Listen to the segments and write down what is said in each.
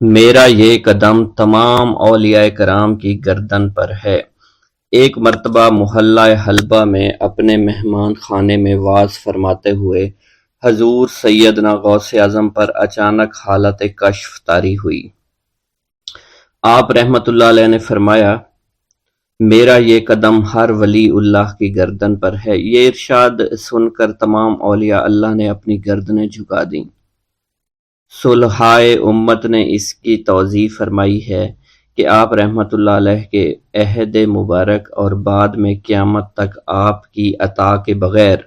میرا یہ قدم تمام اولیاء کرام کی گردن پر ہے۔ ایک مرتبہ محلہ حلبہ میں اپنے مہمان خانے میں وعظ فرماتے ہوئے حضور سیدنا غوث اعظم پر اچانک حالت کشف طاری ہوئی۔ آپ رحمت اللہ علیہ نے فرمایا، میرا یہ قدم ہر ولی اللہ کی گردن پر ہے۔ یہ ارشاد سن کر تمام اولیاء اللہ نے اپنی گردنیں جھکا دیں۔ صلحائے امت نے اس کی توضیح فرمائی ہے کہ آپ رحمت اللہ علیہ کے عہد مبارک اور بعد میں قیامت تک آپ کی عطا کے بغیر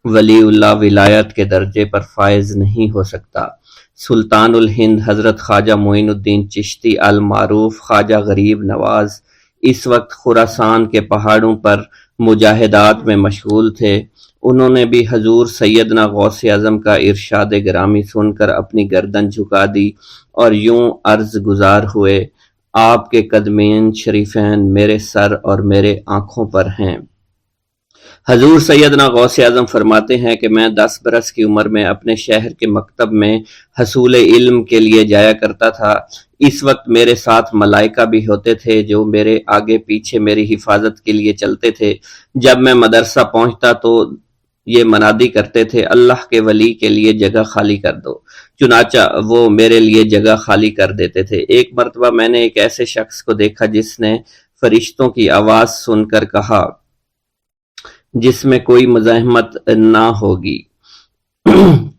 ولی اللہ ولایت کے درجے پر فائز نہیں ہو سکتا۔ سلطان الہند حضرت خواجہ معین الدین چشتی المعروف خواجہ غریب نواز اس وقت خراسان کے پہاڑوں پر مجاہدات میں مشغول تھے۔ انہوں نے بھی حضور سیدنا غوث اعظم کا ارشاد گرامی سن کر اپنی گردن جھکا دی اور یوں عرض گزار ہوئے، آپ کے قدمین شریفین میرے سر اور میرے آنکھوں پر ہیں۔ حضور سیدنا غوث اعظم فرماتے ہیں کہ میں 10 برس کی عمر میں اپنے شہر کے مکتب میں حصول علم کے لیے جایا کرتا تھا۔ اس وقت میرے ساتھ ملائکہ بھی ہوتے تھے جو میرے آگے پیچھے میری حفاظت کے لیے چلتے تھے۔ جب میں مدرسہ پہنچتا تو یہ منادی کرتے تھے، اللہ کے ولی کے لیے جگہ خالی کر دو۔ چنانچہ وہ میرے لیے جگہ خالی کر دیتے تھے۔ ایک مرتبہ میں نے ایک ایسے شخص کو دیکھا جس نے فرشتوں کی آواز سن کر کہا، جس میں کوئی مزاحمت نہ ہوگی،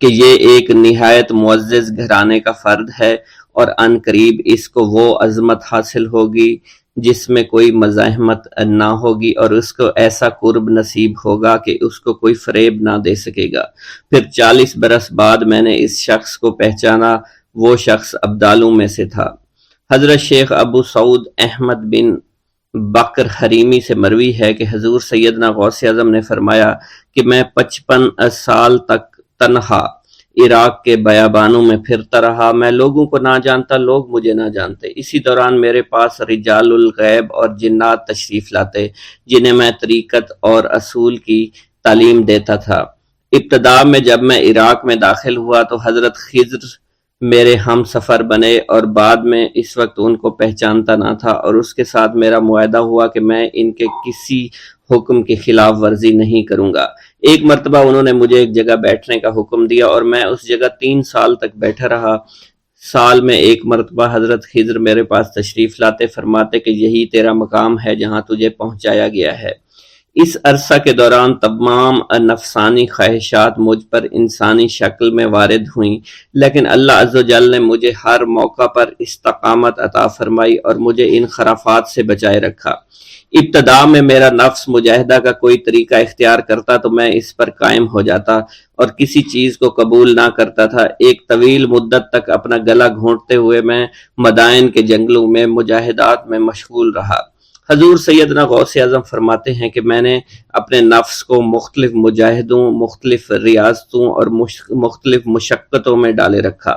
کہ یہ ایک نہایت معزز گھرانے کا فرد ہے اور عن قریب اس کو وہ عظمت حاصل ہوگی جس میں کوئی مزاحمت نہ ہوگی، اور اس کو ایسا قرب نصیب ہوگا کہ اس کو کوئی فریب نہ دے سکے گا۔ پھر 40 برس بعد میں نے اس شخص کو پہچانا۔ وہ شخص ابدالوں میں سے تھا۔ حضرت شیخ ابو سعود احمد بن بکر حریمی سے مروی ہے کہ حضور سیدنا غوث اعظم نے فرمایا کہ میں 55 سال تک تنہا عراق کے بیابانوں میں پھرتا رہا۔ میں لوگوں کو نہ جانتا، لوگ مجھے نہ جانتے۔ اسی دوران میرے پاس رجال الغیب اور جنات تشریف لاتے جنہیں میں طریقت اور اصول کی تعلیم دیتا تھا۔ ابتدا میں جب میں عراق میں داخل ہوا تو حضرت خضر میرے ہم سفر بنے، اور بعد میں اس وقت ان کو پہچانتا نہ تھا، اور اس کے ساتھ میرا معاہدہ ہوا کہ میں ان کے کسی حکم کی خلاف ورزی نہیں کروں گا۔ ایک مرتبہ انہوں نے مجھے ایک جگہ بیٹھنے کا حکم دیا اور میں اس جگہ 3 سال تک بیٹھا رہا۔ سال میں ایک مرتبہ حضرت خضر میرے پاس تشریف لاتے، فرماتے کہ یہی تیرا مقام ہے جہاں تجھے پہنچایا گیا ہے۔ اس عرصہ کے دوران تمام نفسانی خواہشات مجھ پر انسانی شکل میں وارد ہوئیں، لیکن اللہ عز و جل نے مجھے ہر موقع پر استقامت عطا فرمائی اور مجھے ان خرافات سے بچائے رکھا۔ ابتدا میں میرا نفس مجاہدہ کا کوئی طریقہ اختیار کرتا تو میں اس پر قائم ہو جاتا اور کسی چیز کو قبول نہ کرتا تھا۔ ایک طویل مدت تک اپنا گلا گھونٹتے ہوئے میں مدائن کے جنگلوں میں مجاہدات میں مشغول رہا۔ حضور سیدنا غوث اعظم فرماتے ہیں کہ میں نے اپنے نفس کو مختلف مجاہدوں، مختلف ریاضتوں اور مختلف مشقتوں میں ڈالے رکھا۔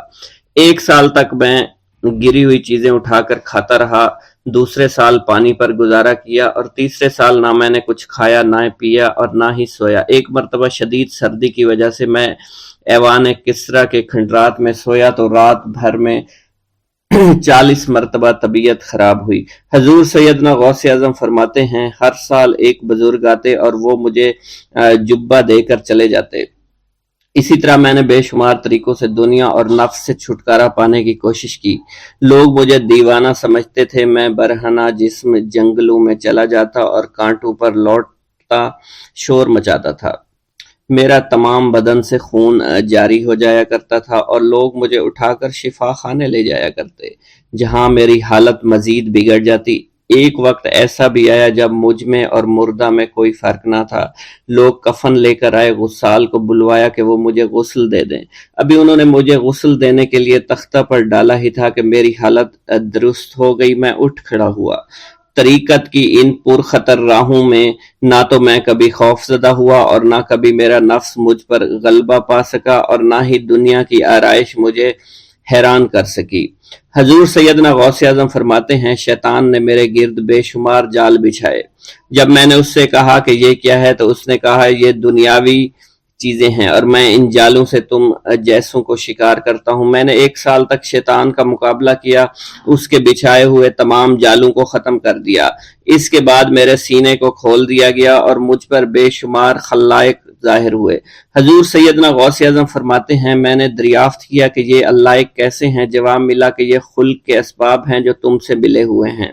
1 سال تک میں گری ہوئی چیزیں اٹھا کر کھاتا رہا، دوسرے سال پانی پر گزارا کیا، اور تیسرے سال نہ میں نے کچھ کھایا، نہ پیا اور نہ ہی سویا۔ ایک مرتبہ شدید سردی کی وجہ سے میں ایوان کسریٰ کے کھنڈرات میں سویا تو رات بھر میں 40 مرتبہ طبیعت خراب ہوئی۔ حضور سیدنا غوث اعظم فرماتے ہیں، ہر سال ایک بزرگ آتے اور وہ مجھے جبہ دے کر چلے جاتے۔ اسی طرح میں نے بے شمار طریقوں سے دنیا اور نفس سے چھٹکارا پانے کی کوشش کی۔ لوگ مجھے دیوانہ سمجھتے تھے۔ میں برہنہ جسم جنگلوں میں چلا جاتا اور کانٹوں پر لوٹتا شور مچاتا تھا۔ میرا تمام بدن سے خون جاری ہو جایا کرتا تھا اور لوگ مجھے اٹھا کر شفا خانے لے جایا کرتے، جہاں میری حالت مزید بگڑ جاتی۔ ایک وقت ایسا بھی آیا جب مجھ میں اور مردہ میں کوئی فرق نہ تھا۔ لوگ کفن لے کر آئے، غسال کو بلوایا کہ وہ مجھے غسل دے دیں۔ ابھی انہوں نے مجھے غسل دینے کے لیے تختہ پر ڈالا ہی تھا کہ میری حالت درست ہو گئی۔ میں اٹھ کھڑا ہوا۔ طریقت کی ان پرخطر راہوں میں نہ تو میں کبھی خوف زدہ ہوا اور نہ کبھی میرا نفس مجھ پر غلبہ پا سکا، اور نہ ہی دنیا کی آرائش مجھے حیران کر سکی۔ حضور سیدنا غوث اعظم فرماتے ہیں، شیطان نے میرے گرد بے شمار جال بچھائے۔ جب میں نے اس سے کہا کہ یہ کیا ہے تو اس نے کہا، یہ دنیاوی چیزیں ہیں اور میں ان جالوں سے تم جیسوں کو شکار کرتا ہوں۔ میں نے 1 سال تک شیطان کا مقابلہ کیا، اس کے بچھائے ہوئے تمام جالوں کو ختم کر دیا۔ اس کے بعد میرے سینے کو کھول دیا گیا اور مجھ پر بے شمار خلائق ظاہر ہوئے۔ حضور سیدنا غوث اعظم فرماتے ہیں میں نے دریافت کیا کہ یہ اللہ کیسے ہیں؟ جواب ملا کہ یہ خلق کے اسباب ہیں جو تم سے ملے ہوئے ہیں۔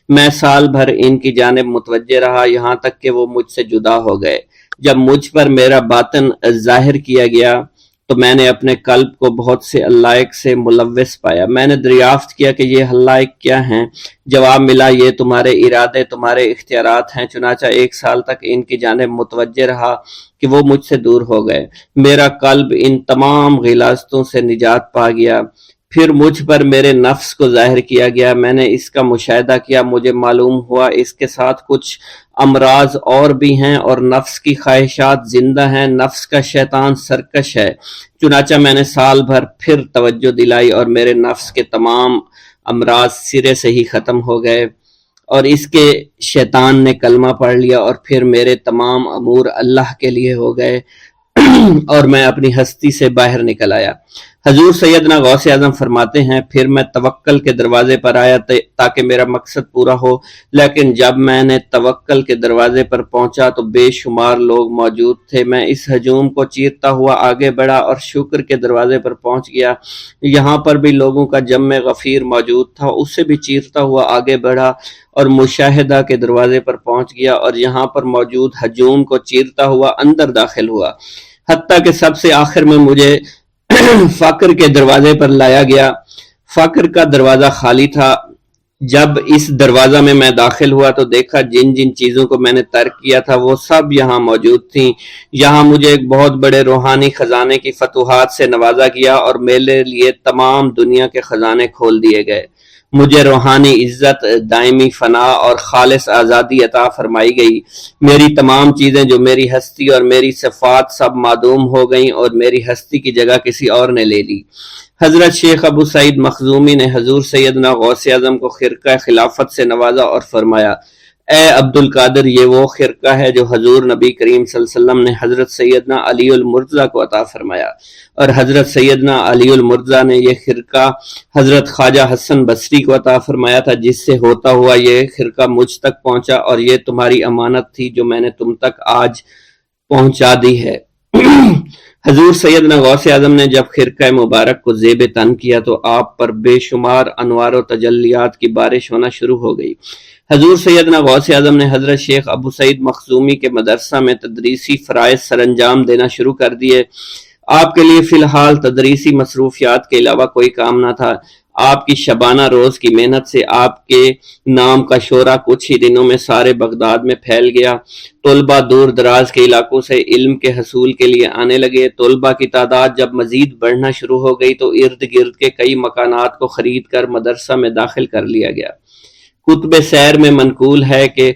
میں سال بھر ان کی جانب متوجہ رہا یہاں تک کہ وہ مجھ سے جدا ہو گئے۔ جب مجھ پر میرا باطن ظاہر کیا گیا تو میں نے اپنے قلب کو بہت سے علائق سے ملوث پایا۔ میں نے دریافت کیا کہ یہ علائق کیا ہیں؟ جواب ملا یہ تمہارے ارادے، تمہارے اختیارات ہیں۔ چنانچہ 1 سال تک ان کی جانب متوجہ رہا کہ وہ مجھ سے دور ہو گئے۔ میرا قلب ان تمام غلاظتوں سے نجات پا گیا۔ پھر مجھ پر میرے نفس کو ظاہر کیا گیا، میں نے اس کا مشاہدہ کیا، مجھے معلوم ہوا اس کے ساتھ کچھ امراض اور بھی ہیں اور نفس کی خواہشات زندہ ہیں، نفس کا شیطان سرکش ہے۔ چنانچہ میں نے سال بھر پھر توجہ دلائی اور میرے نفس کے تمام امراض سرے سے ہی ختم ہو گئے اور اس کے شیطان نے کلمہ پڑھ لیا اور پھر میرے تمام امور اللہ کے لیے ہو گئے اور میں اپنی ہستی سے باہر نکل آیا۔ حضور سیدنا غوث اعظم فرماتے ہیں پھر میں توکل کے دروازے پر آیا تاکہ میرا مقصد پورا ہو، لیکن جب میں نے توکل کے دروازے پر پہنچا تو بے شمار لوگ موجود تھے۔ میں اس ہجوم کو چیرتا ہوا آگے بڑھا اور شکر کے دروازے پر پہنچ گیا، یہاں پر بھی لوگوں کا جمع غفیر موجود تھا، اس سے بھی چیرتا ہوا آگے بڑھا اور مشاہدہ کے دروازے پر پہنچ گیا اور یہاں پر موجود ہجوم کو چیرتا ہوا اندر داخل ہوا، حتیٰ کہ سب سے آخر میں مجھے فقر کے دروازے پر لایا گیا۔ فقر کا دروازہ خالی تھا۔ جب اس دروازہ میں داخل ہوا تو دیکھا جن جن چیزوں کو میں نے ترک کیا تھا وہ سب یہاں موجود تھیں۔ یہاں مجھے ایک بہت بڑے روحانی خزانے کی فتوحات سے نوازا گیا اور میرے لیے تمام دنیا کے خزانے کھول دیے گئے۔ مجھے روحانی عزت، دائمی فنا اور خالص آزادی عطا فرمائی گئی۔ میری تمام چیزیں جو میری ہستی اور میری صفات سب معدوم ہو گئیں اور میری ہستی کی جگہ کسی اور نے لے لی۔ حضرت شیخ ابو سعید مخزومی نے حضور سیدنا غوث اعظم کو خرقہ خلافت سے نوازا اور فرمایا اے عبد القادر، یہ وہ خرقہ ہے جو حضور نبی کریم صلی اللہ علیہ وسلم نے حضرت سیدنا علی المرتضیٰ کو عطا فرمایا، اور حضرت سیدنا علی المرتضیٰ نے یہ خرقہ حضرت خواجہ حسن بصری کو عطا فرمایا تھا، جس سے ہوتا ہوا یہ خرقہ مجھ تک پہنچا، اور یہ تمہاری امانت تھی جو میں نے تم تک آج پہنچا دی ہے۔ حضور سیدنا غوث اعظم نے جب خرقہ مبارک کو زیب تن کیا تو آپ پر بے شمار انوار و تجلیات کی بارش ہونا شروع ہو گئی۔ حضور سیدنا غوث اعظم نے حضرت شیخ ابو سعید مخزومی کے مدرسہ میں تدریسی فرائض سر انجام دینا شروع کر دیے۔ آپ کے لیے فی الحال تدریسی مصروفیات کے علاوہ کوئی کام نہ تھا۔ آپ کی شبانہ روز کی محنت سے آپ کے نام کا شعرہ کچھ ہی دنوں میں سارے بغداد میں پھیل گیا۔ طلبہ دور دراز کے علاقوں سے علم کے حصول کے لیے آنے لگے۔ طلبہ کی تعداد جب مزید بڑھنا شروع ہو گئی تو ارد گرد کے کئی مکانات کو خرید کر مدرسہ میں داخل کر لیا گیا۔ کتب سیر میں منقول ہے کہ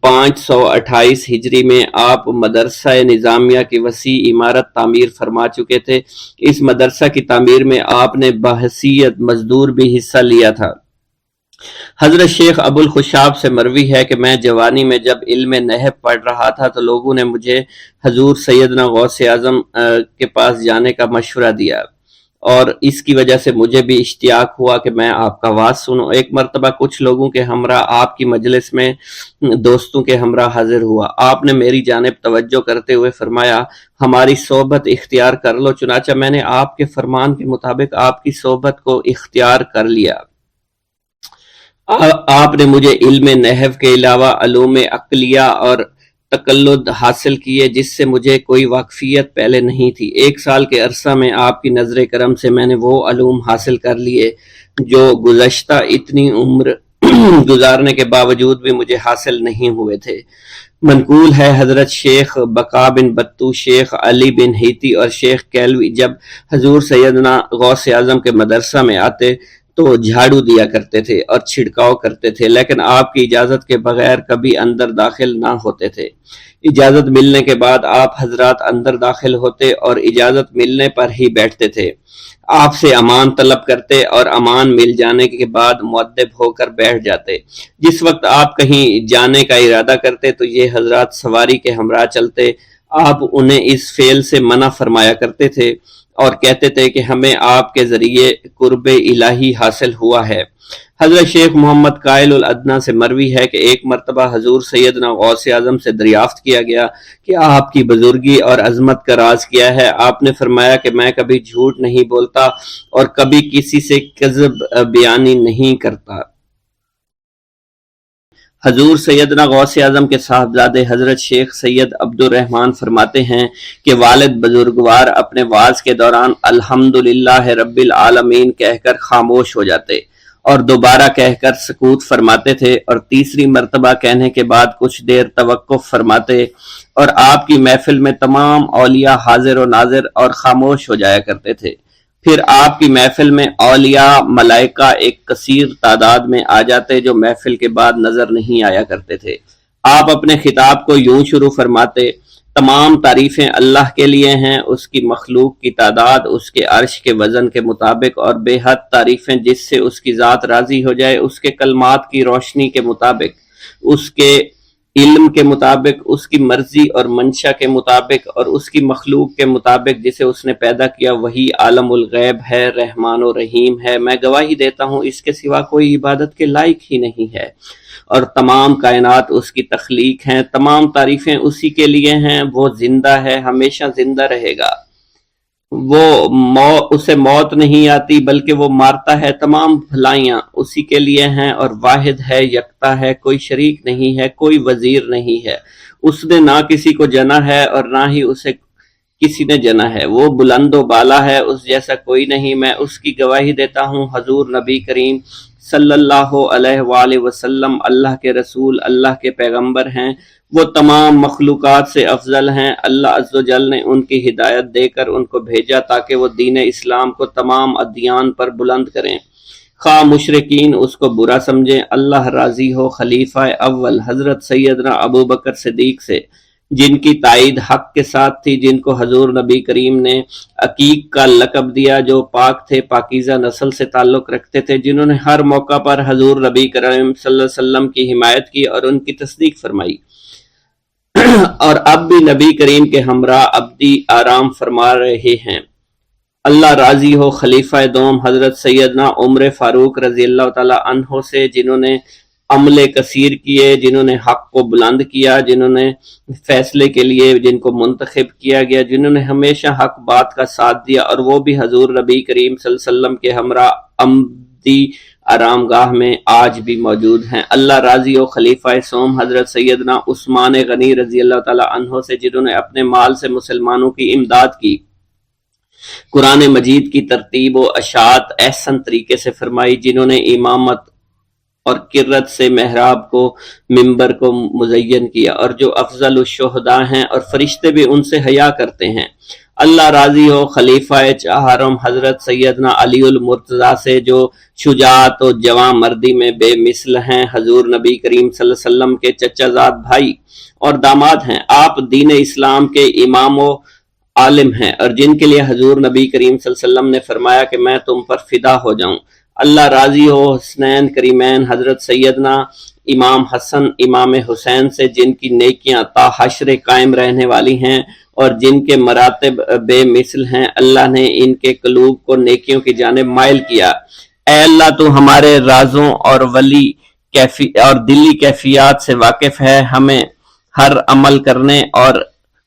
528 ہجری میں آپ مدرسہ نظامیہ کی وسیع عمارت تعمیر فرما چکے تھے۔ اس مدرسہ کی تعمیر میں آپ نے بحیثیت مزدور بھی حصہ لیا تھا۔ حضرت شیخ ابو الخشاب سے مروی ہے کہ میں جوانی میں جب علم نحو پڑھ رہا تھا تو لوگوں نے مجھے حضور سیدنا غوث اعظم کے پاس جانے کا مشورہ دیا، اور اس کی وجہ سے مجھے بھی اشتیاق ہوا کہ میں آپ کا واز سنوں۔ ایک مرتبہ کچھ لوگوں کے ہمراہ آپ کی مجلس میں دوستوں کے ہمراہ حاضر ہوا۔ آپ نے میری جانب توجہ کرتے ہوئے فرمایا ہماری صحبت اختیار کر لو۔ چنانچہ میں نے آپ کے فرمان کے مطابق آپ کی صحبت کو اختیار کر لیا۔ آپ نے مجھے علم نحو کے علاوہ علوم عقلیہ اور تقلد حاصل کیے جس سے مجھے کوئی واقفیت پہلے نہیں تھی۔ 1 سال کے عرصہ میں آپ کی نظر کرم سے میں نے وہ علوم حاصل کر لیے جو گزشتہ اتنی عمر گزارنے کے باوجود بھی مجھے حاصل نہیں ہوئے تھے۔ منقول ہے حضرت شیخ بقا بن بطو، شیخ علی بن ہیتی اور شیخ کیلوی جب حضور سیدنا غوث اعظم کے مدرسہ میں آتے تو جھاڑو دیا کرتے تھے اور چھڑکاؤ کرتے تھے، لیکن آپ کی اجازت کے بغیر کبھی اندر داخل نہ ہوتے تھے۔ اجازت ملنے کے بعد آپ حضرات اندر داخل ہوتے اور اجازت ملنے پر ہی بیٹھتے تھے۔ آپ سے امان طلب کرتے اور امان مل جانے کے بعد مؤدب ہو کر بیٹھ جاتے۔ جس وقت آپ کہیں جانے کا ارادہ کرتے تو یہ حضرات سواری کے ہمراہ چلتے۔ آپ انہیں اس فعل سے منع فرمایا کرتے تھے اور کہتے تھے کہ ہمیں آپ کے ذریعے قرب الہی حاصل ہوا ہے۔ حضرت شیخ محمد قائل الادنیٰ سے مروی ہے کہ ایک مرتبہ حضور سیدنا غوث اعظم سے دریافت کیا گیا کہ آپ کی بزرگی اور عظمت کا راز کیا ہے؟ آپ نے فرمایا کہ میں کبھی جھوٹ نہیں بولتا اور کبھی کسی سے کذب بیانی نہیں کرتا۔ حضور سیدنا غوث اعظم کے صاحبزادے حضرت شیخ سید عبد الرحمن فرماتے ہیں کہ والد بزرگوار اپنے وعظ کے دوران الحمدللہ رب العالمین کہہ کر خاموش ہو جاتے اور دوبارہ کہہ کر سکوت فرماتے تھے اور تیسری مرتبہ کہنے کے بعد کچھ دیر توقف فرماتے، اور آپ کی محفل میں تمام اولیاء حاضر و ناظر اور خاموش ہو جایا کرتے تھے۔ پھر آپ کی محفل میں اولیاء ملائکہ ایک کثیر تعداد میں آ جاتے جو محفل کے بعد نظر نہیں آیا کرتے تھے۔ آپ اپنے خطاب کو یوں شروع فرماتے: تمام تعریفیں اللہ کے لیے ہیں، اس کی مخلوق کی تعداد اس کے عرش کے وزن کے مطابق، اور بے حد تعریفیں جس سے اس کی ذات راضی ہو جائے، اس کے کلمات کی روشنی کے مطابق، اس کے علم کے مطابق، اس کی مرضی اور منشا کے مطابق، اور اس کی مخلوق کے مطابق جسے اس نے پیدا کیا وہی عالم الغیب ہے، رحمان و رحیم ہے۔ میں گواہی دیتا ہوں اس کے سوا کوئی عبادت کے لائق ہی نہیں ہے، اور تمام کائنات اس کی تخلیق ہیں، تمام تعریفیں اسی کے لیے ہیں۔ وہ زندہ ہے، ہمیشہ زندہ رہے گا، اسے موت نہیں آتی بلکہ وہ مارتا ہے، تمام بھلائیاں اسی کے لیے ہیں، اور واحد ہے، یکتا ہے، کوئی شریک نہیں ہے، کوئی وزیر نہیں ہے۔ اس نے نہ کسی کو جنا ہے اور نہ ہی اسے کسی نے جنا ہے، وہ بلند و بالا ہے، اس جیسا کوئی نہیں۔ میں اس کی گواہی دیتا ہوں حضور نبی کریم صلی اللہ علیہ وآلہ وسلم اللہ کے رسول، اللہ کے پیغمبر ہیں، وہ تمام مخلوقات سے افضل ہیں۔ اللہ عز و جل نے ان کی ہدایت دے کر ان کو بھیجا تاکہ وہ دین اسلام کو تمام ادیان پر بلند کریں، خواہ مشرکین اس کو برا سمجھیں۔ اللہ راضی ہو خلیفہ اول حضرت سیدنا ابو بکر صدیق سے، جن کی تائید حق کے ساتھ تھی، جن کو حضور نبی کریم نے عقیق کا لقب دیا، جو پاک تھے، پاکیزہ نسل سے تعلق رکھتے تھے، جنہوں نے ہر موقع پر حضور نبی کریم صلی اللہ علیہ وسلم کی حمایت کی اور ان کی تصدیق فرمائی، اور اب بھی نبی کریم کے ہمراہ ابدی آرام فرما رہے ہیں۔ اللہ راضی ہو خلیفہ دوم حضرت سیدنا عمر فاروق رضی اللہ تعالی عنہ سے، جنہوں نے عمل کثیر کیے، جنہوں نے حق کو بلند کیا، جنہوں نے فیصلے کے لیے جن کو منتخب کیا گیا، جنہوں نے ہمیشہ حق بات کا ساتھ دیا، اور وہ بھی حضور نبی کریم صلی اللہ علیہ وسلم کے ہمراہ ابدی آرام گاہ میں آج بھی موجود ہیں۔ اللہ راضی ہو خلیفہ سوم حضرت سیدنا عثمان غنی رضی اللہ تعالی عنہ سے، جنہوں نے اپنے مال سے مسلمانوں کی امداد کی، قرآن مجید کی ترتیب و اشاعت احسن طریقے سے فرمائی، جنہوں نے امامت اور قرت سے محراب کو، منبر کو مزین کیا، اور جو افضل الشہداء ہیں اور فرشتے بھی ان سے حیا کرتے ہیں۔ اللہ راضی ہو خلیفہ چہارم حضرت سیدنا علی المرتضیٰ سے، جو شجاعت و جواں مردی میں بے مثل ہیں، حضور نبی کریم صلی اللہ علیہ وسلم کے چچا زاد بھائی اور داماد ہیں۔ آپ دین اسلام کے امام و عالم ہیں، اور جن کے لیے حضور نبی کریم صلی اللہ علیہ وسلم نے فرمایا کہ میں تم پر فدا ہو جاؤں۔ اللہ راضی ہو حسنین کریمین حضرت سیدنا امام حسن امام حسین سے، جن کی نیکیاں تا حشر قائم رہنے والی ہیں اور جن کے مراتب بے مثل ہیں۔ اللہ نے ان کے قلوب کو نیکیوں کی جانب مائل کیا۔ اے اللہ تو ہمارے رازوں اور دلی کیفیات سے واقف ہے، ہمیں ہر عمل کرنے اور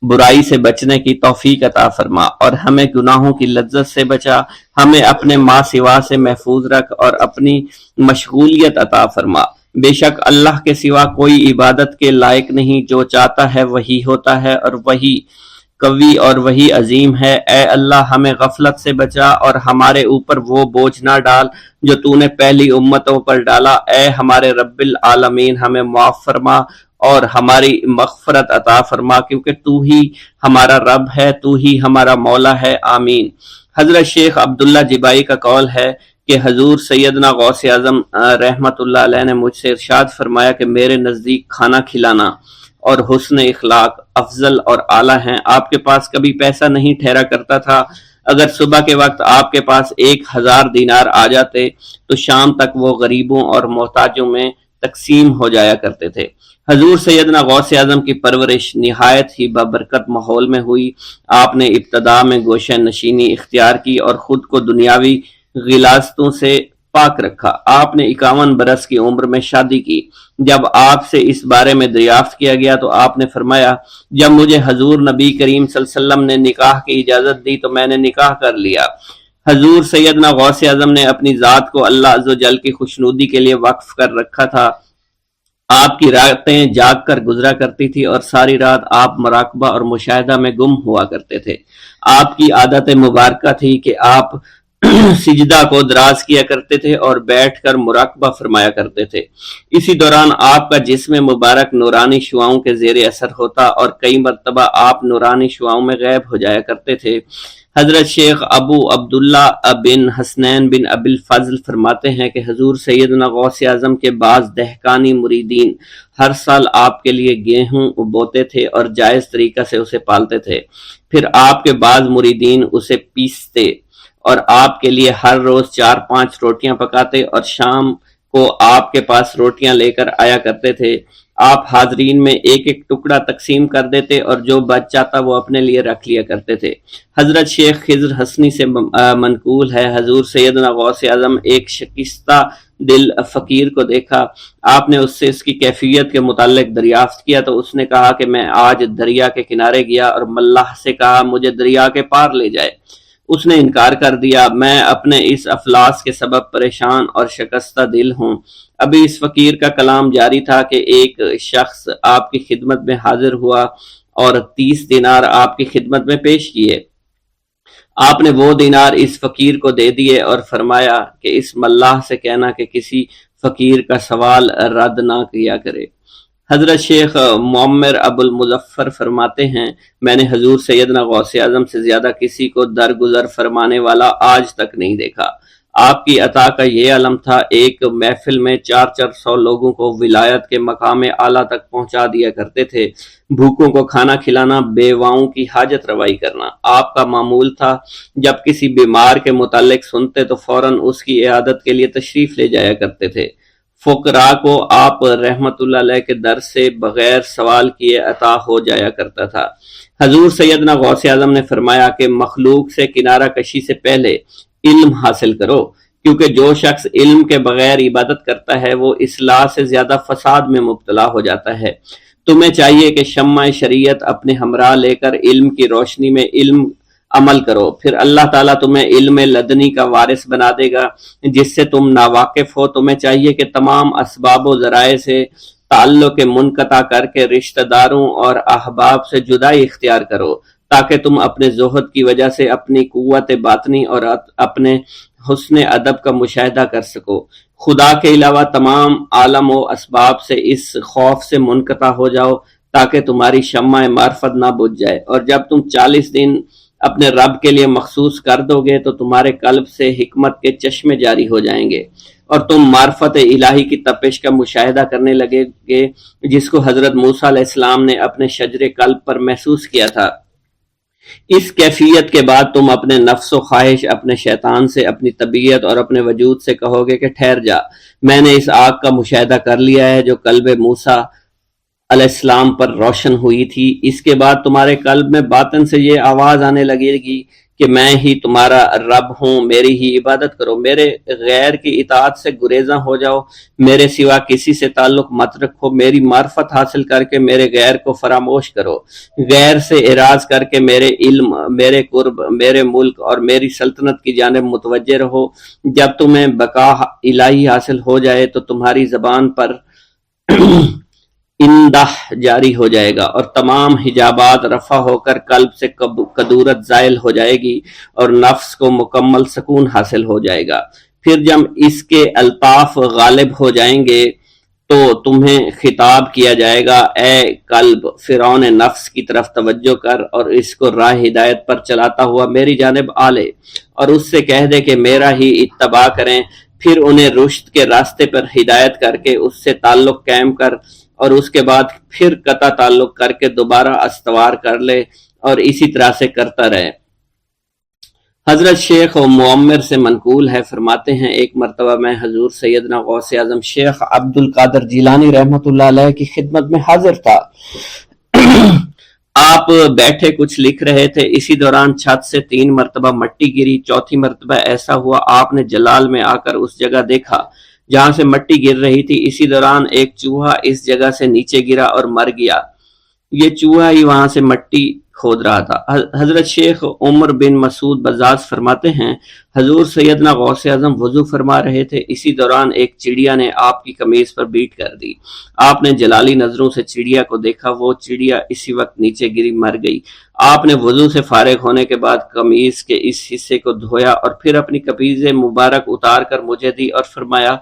برائی سے بچنے کی توفیق عطا فرما، اور ہمیں گناہوں کی لذت سے بچا، ہمیں اپنے ما سوا سے محفوظ رکھ اور اپنی مشغولیت عطا فرما۔ بے شک اللہ کے سوا کوئی عبادت کے لائق نہیں، جو چاہتا ہے وہی ہوتا ہے، اور وہی قوی اور وہی عظیم ہے۔ اے اللہ ہمیں غفلت سے بچا اور ہمارے اوپر وہ بوجھ نہ ڈال جو تو نے پہلی امتوں پر ڈالا۔ اے ہمارے رب العالمین ہمیں معاف فرما اور ہماری مغفرت عطا فرما، کیونکہ تو ہی ہمارا رب ہے، تو ہی ہمارا مولا ہے، آمین۔ حضرت شیخ عبداللہ جبائی کا قول ہے کہ حضور سیدنا غوث اعظم رحمت اللہ علیہ نے مجھ سے ارشاد فرمایا کہ میرے نزدیک کھانا کھلانا اور حسن اخلاق افضل اور اعلیٰ ہیں۔ آپ کے پاس کبھی پیسہ نہیں ٹھہرا کرتا تھا، اگر صبح کے وقت آپ کے پاس 1000 دینار آ جاتے تو شام تک وہ غریبوں اور محتاجوں میں تقسیم ہو جایا کرتے تھے۔ حضور سیدنا غوث اعظم کی پرورش نہایت ہی بابرکت ماحول میں ہوئی۔ آپ نے ابتدا میں گوشہ نشینی اختیار کی اور خود کو دنیاوی غلاظتوں سے پاک رکھا۔ آپ نے 51 برس کی عمر میں شادی کی۔ جب آپ سے اس بارے میں دریافت کیا گیا تو آپ نے فرمایا، جب مجھے حضور نبی کریم صلی اللہ علیہ وسلم نے نکاح کی اجازت دی تو میں نے نکاح کر لیا۔ حضور سیدنا غوث اعظم نے اپنی ذات کو اللہ عز و جل کی خوشنودی کے لیے وقف کر رکھا تھا۔ آپ کی راتیں جاگ کر گزرا کرتی تھی اور ساری رات آپ مراقبہ اور مشاہدہ میں گم ہوا کرتے تھے۔ آپ کی عادت مبارکہ تھی کہ آپ سجدہ کو دراز کیا کرتے تھے اور بیٹھ کر مراقبہ فرمایا کرتے تھے۔ اسی دوران آپ کا جسم مبارک نورانی شعاؤں کے زیر اثر ہوتا اور کئی مرتبہ آپ نورانی شعاؤں میں غائب ہو جایا کرتے تھے۔ حضرت شیخ ابو عبداللہ بن حسنین بن ابی الفضل فرماتے ہیں کہ حضور سیدنا غوث اعظم کے بعض دہقانی مریدین ہر سال آپ کے لیے گیہوں بوتے تھے اور جائز طریقہ سے اسے پالتے تھے۔ پھر آپ کے بعض مریدین اسے پیستے اور آپ کے لیے ہر روز 4-5 روٹیاں پکاتے اور شام کو آپ کے پاس روٹیاں لے کر آیا کرتے تھے۔ آپ حاضرین میں ایک ایک ٹکڑا تقسیم کر دیتے اور جو بچ جاتا وہ اپنے لیے رکھ لیا کرتے تھے۔ حضرت شیخ خضر حسنی سے منقول ہے، حضور سیدنا غوث اعظم ایک شکستہ دل فقیر کو دیکھا۔ آپ نے اس سے اس کی کیفیت کے متعلق دریافت کیا تو اس نے کہا کہ میں آج دریا کے کنارے گیا اور ملاح سے کہا مجھے دریا کے پار لے جائے۔ اس نے انکار کر دیا۔ میں اپنے اس افلاس کے سبب پریشان اور شکستہ دل ہوں۔ ابھی اس فقیر کا کلام جاری تھا کہ ایک شخص آپ کی خدمت میں حاضر ہوا اور 30 دینار آپ کی خدمت میں پیش کیے۔ آپ نے وہ دینار اس فقیر کو دے دیے اور فرمایا کہ اس ملاح سے کہنا کہ کسی فقیر کا سوال رد نہ کیا کرے۔ حضرت شیخ معمر ابو المظفر فرماتے ہیں، میں نے حضور سیدنا غوث اعظم سے زیادہ کسی کو درگزر فرمانے والا آج تک نہیں دیکھا۔ آپ کی عطا کا یہ علم تھا، ایک محفل میں 400 لوگوں کو ولایت کے مقام اعلیٰ تک پہنچا دیا کرتے تھے، بھوکوں کو کھانا کھلانا، بیواؤں کی حاجت روائی کرنا۔ آپ کا معمول تھا جب کسی بیمار کے متعلق سنتے تو فوراً اس کی عیادت کے لیے تشریف لے جایا کرتے تھے۔ فقراء کو آپ رحمت اللہ علیہ کے در سے بغیر سوال کیے عطا ہو جایا کرتا تھا۔ حضور سیدنا غوث اعظم نے فرمایا کہ مخلوق سے کنارہ کشی سے پہلے علم حاصل کرو، کیونکہ جو شخص علم کے بغیر عبادت کرتا ہے وہ اصلاح سے زیادہ فساد میں مبتلا ہو جاتا ہے۔ تمہیں چاہیے کہ شمع شریعت اپنے ہمراہ لے کر علم کی روشنی میں علم عمل کرو، پھر اللہ تعالیٰ تمہیں علم لدنی کا وارث بنا دے گا جس سے تم ناواقف ہو۔ تمہیں چاہیے کہ تمام اسباب و ذرائع سے تعلق منقطع کر کے رشتہ داروں اور احباب سے جدائی اختیار کرو، تاکہ تم اپنے زہد کی وجہ سے اپنی قوت باطنی اور اپنے حسن ادب کا مشاہدہ کر سکو۔ خدا کے علاوہ تمام عالم و اسباب سے اس خوف سے منقطع ہو جاؤ تاکہ تمہاری شمع معرفت نہ بجھ جائے، اور جب تم 40 دن اپنے رب کے لیے مخصوص کر دو گے تو تمہارے قلب سے حکمت کے چشمے جاری ہو جائیں گے اور تم معرفت الہی کی تپش کا مشاہدہ کرنے لگے گے جس کو حضرت موسیٰ علیہ السلام نے اپنے شجر قلب پر محسوس کیا تھا۔ اس کیفیت کے بعد تم اپنے نفس و خواہش، اپنے شیطان سے، اپنی طبیعت اور اپنے وجود سے کہو گے کہ ٹھہر جا، میں نے اس آگ کا مشاہدہ کر لیا ہے جو قلب موسیٰ علیہ السلام پر روشن ہوئی تھی۔ اس کے بعد تمہارے قلب میں باطن سے یہ آواز آنے لگے گی کہ میں ہی تمہارا رب ہوں، میری ہی عبادت کرو، میرے غیر کی اطاعت سے گریزاں ہو جاؤ، میرے سوا کسی سے تعلق مت رکھو، میری معرفت حاصل کر کے میرے غیر کو فراموش کرو، غیر سے اعراض کر کے میرے علم، میرے قرب، میرے ملک اور میری سلطنت کی جانب متوجہ رہو۔ جب تمہیں بقا الہی حاصل ہو جائے تو تمہاری زبان پر اندہ جاری ہو جائے گا اور تمام حجابات رفع ہو کر قلب سے کدورت زائل ہو جائے گی اور نفس کو مکمل سکون حاصل ہو جائے گا۔ پھر جب اس کے الطاف غالب ہو جائیں گے تو تمہیں خطاب کیا جائے گا، اے قلب، فرعون نفس کی طرف توجہ کر اور اس کو راہ ہدایت پر چلاتا ہوا میری جانب آ لے اور اس سے کہہ دے کہ میرا ہی اتباع کریں۔ پھر انہیں رشد کے راستے پر ہدایت کر کے اس سے تعلق قائم کر اور اس کے بعد پھر قطع تعلق کر کے دوبارہ استوار کر لے اور اسی طرح سے کرتا رہے۔ حضرت شیخ و معمر سے منقول ہے، فرماتے ہیں ایک مرتبہ میں حضور سیدنا غوث اعظم شیخ عبد القادر جیلانی رحمۃ اللہ علیہ کی خدمت میں حاضر تھا۔ آپ بیٹھے کچھ لکھ رہے تھے، اسی دوران چھت سے 3 مرتبہ مٹی گری، چوتھی مرتبہ ایسا ہوا آپ نے جلال میں آ کر اس جگہ دیکھا جہاں سے مٹی گر رہی تھی، اسی دوران ایک چوہا اس جگہ سے نیچے گرا اور مر گیا، یہ چوہا ہی وہاں سے مٹی کھود رہا تھا۔ حضرت شیخ عمر بن مسعود بزاز فرماتے ہیں حضور سیدنا غوث اعظم وضو فرما رہے تھے، اسی دوران ایک چڑیا نے آپ کی قمیض پر بیٹ کر دی، آپ نے جلالی نظروں سے چڑیا کو دیکھا، وہ چڑیا اسی وقت نیچے گری مر گئی۔ آپ نے وضو سے فارغ ہونے کے بعد قمیض کے اس حصے کو دھویا اور پھر اپنی قمیض مبارک اتار کر مجھے دی اور فرمایا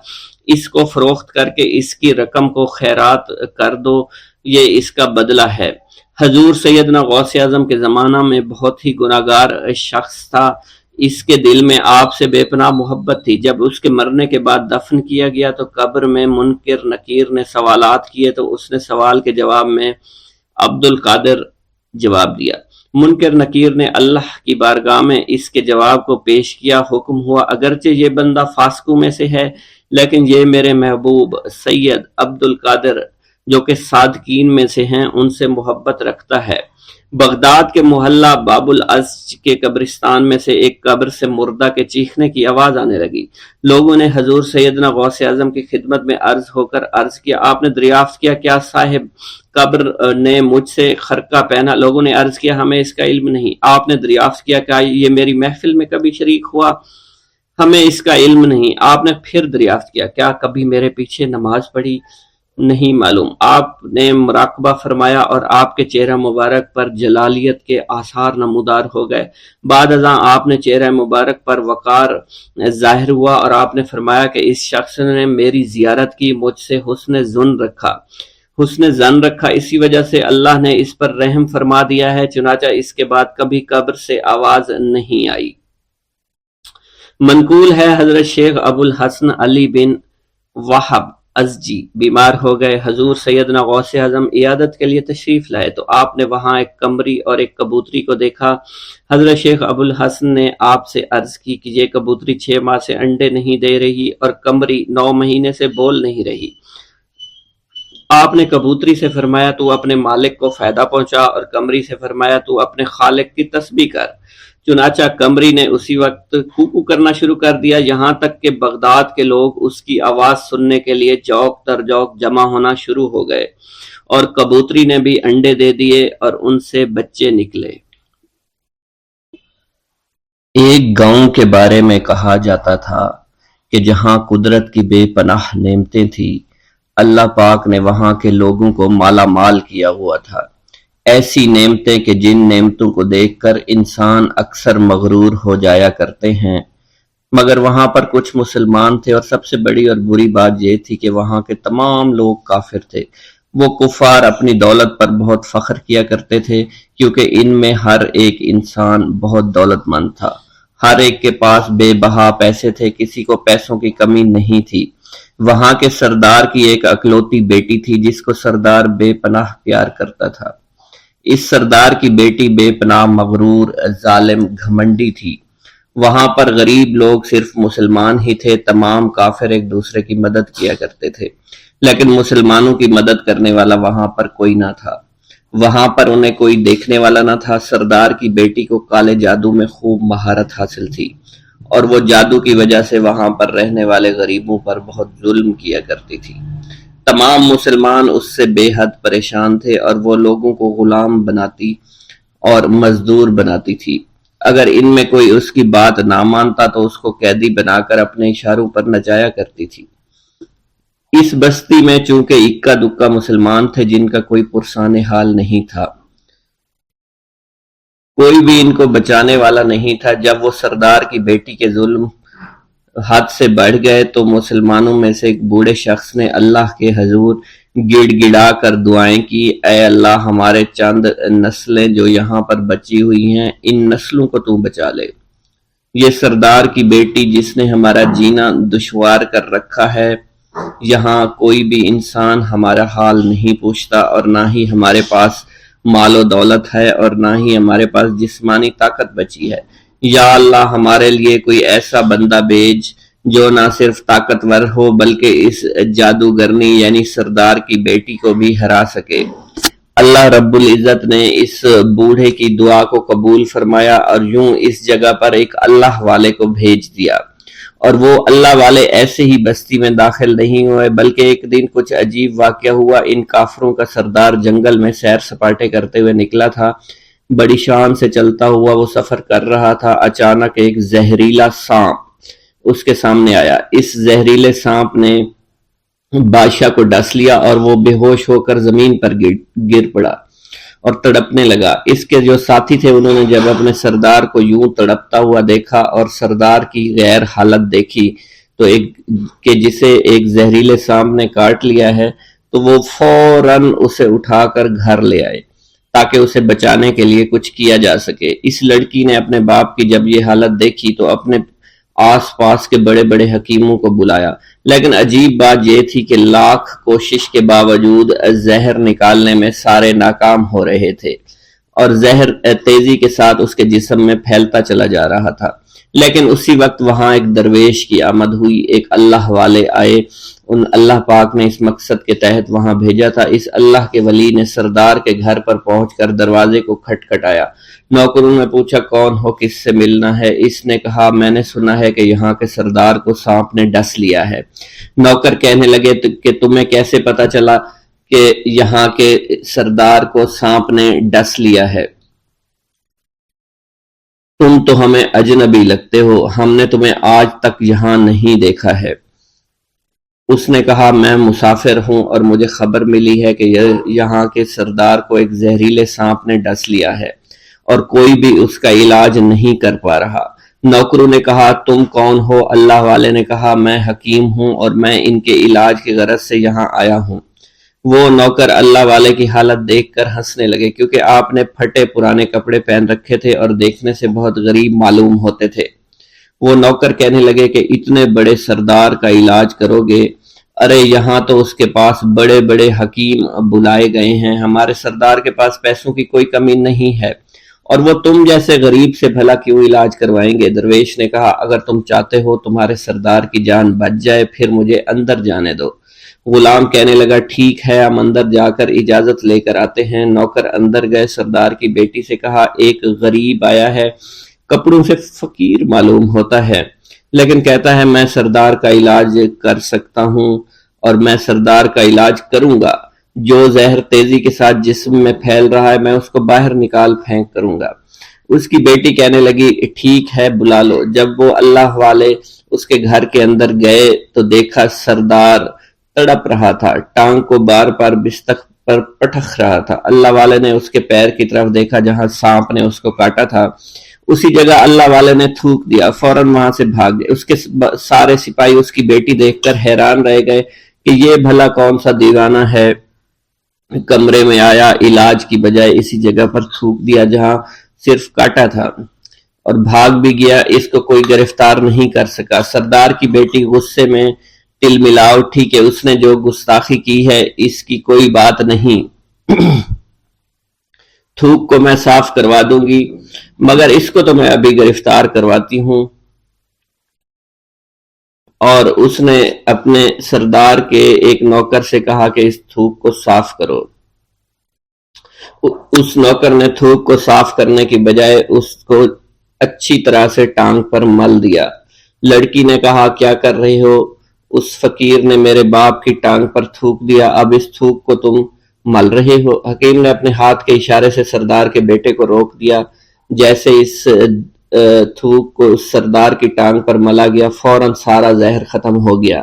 اس کو فروخت کر کے اس کی رقم کو خیرات کر دو، یہ اس کا بدلہ ہے۔ حضور سیدنا غوث اعظم کے زمانہ میں بہت ہی گناہگار شخص تھا، اس کے دل میں آپ سے بے پناہ محبت تھی۔ جب اس کے مرنے کے بعد دفن کیا گیا تو قبر میں منکر نکیر نے سوالات کیے تو اس نے سوال کے جواب میں عبد القادر جواب دیا۔ منکر نکیر نے اللہ کی بارگاہ میں اس کے جواب کو پیش کیا، حکم ہوا اگرچہ یہ بندہ فاسقوں میں سے ہے لیکن یہ میرے محبوب سید عبد القادر جو کہ صادقین میں سے ہیں ان سے محبت رکھتا ہے۔ بغداد کے محلہ باب العز کے قبرستان میں سے ایک قبر سے مردہ کے چیخنے کی آواز آنے لگی۔ لوگوں نے حضور سیدنا غوث اعظم کی خدمت میں عرض ہو کر عرض کیا، آپ نے دریافت کیا کیا صاحب قبر نے مجھ سے خرقہ پہنا؟ لوگوں نے عرض کیا ہمیں اس کا علم نہیں۔ آپ نے دریافت کیا کیا یہ میری محفل میں کبھی شریک ہوا؟ ہمیں اس کا علم نہیں۔ آپ نے پھر دریافت کیا کیا کبھی میرے پیچھے نماز پڑھی؟ نہیں معلوم۔ آپ نے مراقبہ فرمایا اور آپ کے چہرہ مبارک پر جلالیت کے آثار نمودار ہو گئے۔ بعد ازاں آپ نے چہرہ مبارک پر وقار ظاہر ہوا اور آپ نے فرمایا کہ اس شخص نے میری زیارت کی، مجھ سے حسن ظن رکھا، اسی وجہ سے اللہ نے اس پر رحم فرما دیا ہے، چنانچہ اس کے بعد کبھی قبر سے آواز نہیں آئی۔ منقول ہے حضرت شیخ ابو الحسن علی بن وہب ازجی بیمار ہو گئے، حضور سیدنا غوث اعظم عیادت کے لیے تشریف لائے تو آپ نے وہاں ایک قمری اور ایک کبوتری کو دیکھا۔ حضرت شیخ ابو الحسن نے آپ سے عرض کی کہ یہ کبوتری 6 ماہ سے انڈے نہیں دے رہی اور قمری 9 مہینے سے بول نہیں رہی۔ آپ نے کبوتری سے فرمایا تو اپنے مالک کو فائدہ پہنچا اور قمری سے فرمایا تو اپنے خالق کی تسبیح کر۔ چنانچہ قمری نے اسی وقت کوکو کرنا شروع کر دیا، یہاں تک کہ بغداد کے لوگ اس کی آواز سننے کے لیے جوق در جوق جمع ہونا شروع ہو گئے اور کبوتری نے بھی انڈے دے دیے اور ان سے بچے نکلے۔ ایک گاؤں کے بارے میں کہا جاتا تھا کہ جہاں قدرت کی بے پناہ نعمتیں تھیں، اللہ پاک نے وہاں کے لوگوں کو مالا مال کیا ہوا تھا، ایسی نعمتیں کہ جن نعمتوں کو دیکھ کر انسان اکثر مغرور ہو جایا کرتے ہیں، مگر وہاں پر کچھ مسلمان تھے اور سب سے بڑی اور بری بات یہ تھی کہ وہاں کے تمام لوگ کافر تھے۔ وہ کفار اپنی دولت پر بہت فخر کیا کرتے تھے کیونکہ ان میں ہر ایک انسان بہت دولت مند تھا، ہر ایک کے پاس بے بہا پیسے تھے، کسی کو پیسوں کی کمی نہیں تھی۔ وہاں کے سردار کی ایک اکلوتی بیٹی تھی جس کو سردار بے پناہ پیار کرتا تھا۔ اس سردار کی بیٹی بے پناہ مغرور، ظالم، گھمنڈی تھی۔ وہاں پر غریب لوگ صرف مسلمان ہی تھے، تمام کافر ایک دوسرے کی مدد کیا کرتے تھے، لیکن مسلمانوں کی مدد کرنے والا وہاں پر کوئی نہ تھا۔ وہاں پر انہیں کوئی دیکھنے والا نہ تھا۔ سردار کی بیٹی کو کالے جادو میں خوب مہارت حاصل تھی اور وہ جادو کی وجہ سے وہاں پر رہنے والے غریبوں پر بہت ظلم کیا کرتی تھی۔ تمام مسلمان اس سے بے حد پریشان تھے اور وہ لوگوں کو غلام بناتی اور مزدور بناتی تھی۔ اگر ان میں کوئی اس کی بات نہ مانتا تو اس کو قیدی بنا کر اپنے اشاروں پر نچایا کرتی تھی۔ اس بستی میں چونکہ اکا دکا مسلمان تھے جن کا کوئی پرسان حال نہیں تھا، کوئی بھی ان کو بچانے والا نہیں تھا۔ جب وہ سردار کی بیٹی کے ظلم حد سے بڑھ گئے تو مسلمانوں میں سے ایک بوڑھے شخص نے اللہ کے حضور گڑ گڑا کر دعائیں کی، اے اللہ ہمارے چند نسلیں جو یہاں پر بچی ہوئی ہیں ان نسلوں کو تو بچا لے۔ یہ سردار کی بیٹی جس نے ہمارا جینا دشوار کر رکھا ہے، یہاں کوئی بھی انسان ہمارا حال نہیں پوچھتا اور نہ ہی ہمارے پاس مال و دولت ہے اور نہ ہی ہمارے پاس جسمانی طاقت بچی ہے۔ یا اللہ ہمارے لیے کوئی ایسا بندہ بھیج جو نہ صرف طاقتور ہو بلکہ اس جادوگرنی یعنی سردار کی بیٹی کو بھی ہرا سکے۔ اللہ رب العزت نے اس بوڑھے کی دعا کو قبول فرمایا اور یوں اس جگہ پر ایک اللہ والے کو بھیج دیا، اور وہ اللہ والے ایسے ہی بستی میں داخل نہیں ہوئے بلکہ ایک دن کچھ عجیب واقعہ ہوا۔ ان کافروں کا سردار جنگل میں سیر سپاٹے کرتے ہوئے نکلا تھا، بڑی شان سے چلتا ہوا وہ سفر کر رہا تھا۔ اچانک ایک زہریلا سانپ اس کے سامنے آیا۔ اس زہریلے سانپ نے بادشاہ کو ڈس لیا اور وہ بے ہوش ہو کر زمین پر گر پڑا اور تڑپنے لگا۔ اس کے جو ساتھی تھے انہوں نے جب اپنے سردار کو یوں تڑپتا ہوا دیکھا اور سردار کی غیر حالت دیکھی تو کہ جسے ایک زہریلے سانپ نے کاٹ لیا ہے، تو وہ فوراً اسے اٹھا کر گھر لے آئے تاکہ اسے بچانے کے لیے کچھ کیا جا سکے۔ اس لڑکی نے اپنے باپ کی جب یہ حالت دیکھی تو اپنے آس پاس کے بڑے بڑے حکیموں کو بلایا، لیکن عجیب بات یہ تھی کہ لاکھ کوشش کے باوجود زہر نکالنے میں سارے ناکام ہو رہے تھے اور زہر تیزی کے ساتھ اس کے جسم میں پھیلتا چلا جا رہا تھا۔ لیکن اسی وقت وہاں ایک درویش کی آمد ہوئی، ایک اللہ والے آئے، ان اللہ پاک نے اس مقصد کے تحت وہاں بھیجا تھا۔ اس اللہ کے ولی نے سردار کے گھر پر پہنچ کر دروازے کو کھٹکھٹایا۔ نوکروں نے پوچھا کون ہو، کس سے ملنا ہے؟ اس نے کہا میں نے سنا ہے کہ یہاں کے سردار کو سانپ نے ڈس لیا ہے۔ نوکر کہنے لگے کہ تمہیں کیسے پتا چلا کہ یہاں کے سردار کو سانپ نے ڈس لیا ہے؟ تم تو ہمیں اجنبی لگتے ہو، ہم نے تمہیں آج تک یہاں نہیں دیکھا ہے۔ اس نے کہا میں مسافر ہوں اور مجھے خبر ملی ہے کہ یہاں کے سردار کو ایک زہریلے سانپ نے ڈس لیا ہے اور کوئی بھی اس کا علاج نہیں کر پا رہا۔ نوکروں نے کہا تم کون ہو؟ اللہ والے نے کہا میں حکیم ہوں اور میں ان کے علاج کی غرض سے یہاں آیا ہوں۔ وہ نوکر اللہ والے کی حالت دیکھ کر ہنسنے لگے کیونکہ آپ نے پھٹے پرانے کپڑے پہن رکھے تھے اور دیکھنے سے بہت غریب معلوم ہوتے تھے۔ وہ نوکر کہنے لگے کہ اتنے بڑے سردار کا علاج کرو گے؟ ارے یہاں تو اس کے پاس بڑے بڑے حکیم بلائے گئے ہیں، ہمارے سردار کے پاس پیسوں کی کوئی کمی نہیں ہے، اور وہ تم جیسے غریب سے بھلا کیوں علاج کروائیں گے؟ درویش نے کہا اگر تم چاہتے ہو تمہارے سردار کی جان بچ جائے پھر مجھے اندر جانے دو۔ غلام کہنے لگا ٹھیک ہے ہم اندر جا کر اجازت لے کر آتے ہیں۔ نوکر اندر گئے، سردار کی بیٹی سے کہا ایک غریب آیا ہے، کپڑوں سے فقیر معلوم ہوتا ہے لیکن کہتا ہے میں سردار کا علاج کر سکتا ہوں اور میں سردار کا علاج کروں گا۔ جو زہر تیزی کے ساتھ جسم میں پھیل رہا ہے میں اس کو باہر نکال پھینک کروں گا۔ اس کی بیٹی کہنے لگی ٹھیک ہے بلا لو۔ جب وہ اللہ والے اس کے گھر کے اندر گئے تو دیکھا سردار تڑپ رہا تھا، ٹانگ کو بار بار بستر پر پٹخ رہا تھا۔ اللہ والے نے اس کے پیر کی طرف دیکھا جہاں سانپ نے اس کو کاٹا تھا، اسی جگہ اللہ والے نے تھوک دیا، فوراً وہاں سے بھاگ گئے۔ اس کے سارے سپاہی اس کی بیٹی دیکھ کر حیران رہ گئے کہ یہ بھلا کون سا دیوانہ ہے، کمرے میں آیا، علاج کی بجائے اسی جگہ پر تھوک دیا جہاں صرف کاٹا تھا اور بھاگ بھی گیا، اس کو کوئی گرفتار نہیں کر سکا۔ سردار کی بیٹی غصے میں تل ملا اٹھی کہ اس نے جو گستاخی کی ہے اس کی کوئی بات نہیں، تھوک کو میں صاف کروا دوں گی مگر اس کو تو میں ابھی گرفتار کرواتی ہوں۔ اور اس نے اپنے سردار کے ایک نوکر سے کہا کہ اس تھوک کو صاف کرو۔ اس نوکر نے تھوک کو صاف کرنے کی بجائے اس کو اچھی طرح سے ٹانگ پر مل دیا۔ لڑکی نے کہا کیا کر رہے ہو؟ اس فقیر نے میرے باپ کی ٹانگ پر تھوک دیا، اب اس تھوک کو تم مل رہے ہو؟ حکیم نے اپنے ہاتھ کے اشارے سے سردار کے بیٹے کو روک دیا۔ جیسے اس تھوک کو سردار کی ٹانگ پر ملا گیا فوراً سارا زہر ختم ہو گیا۔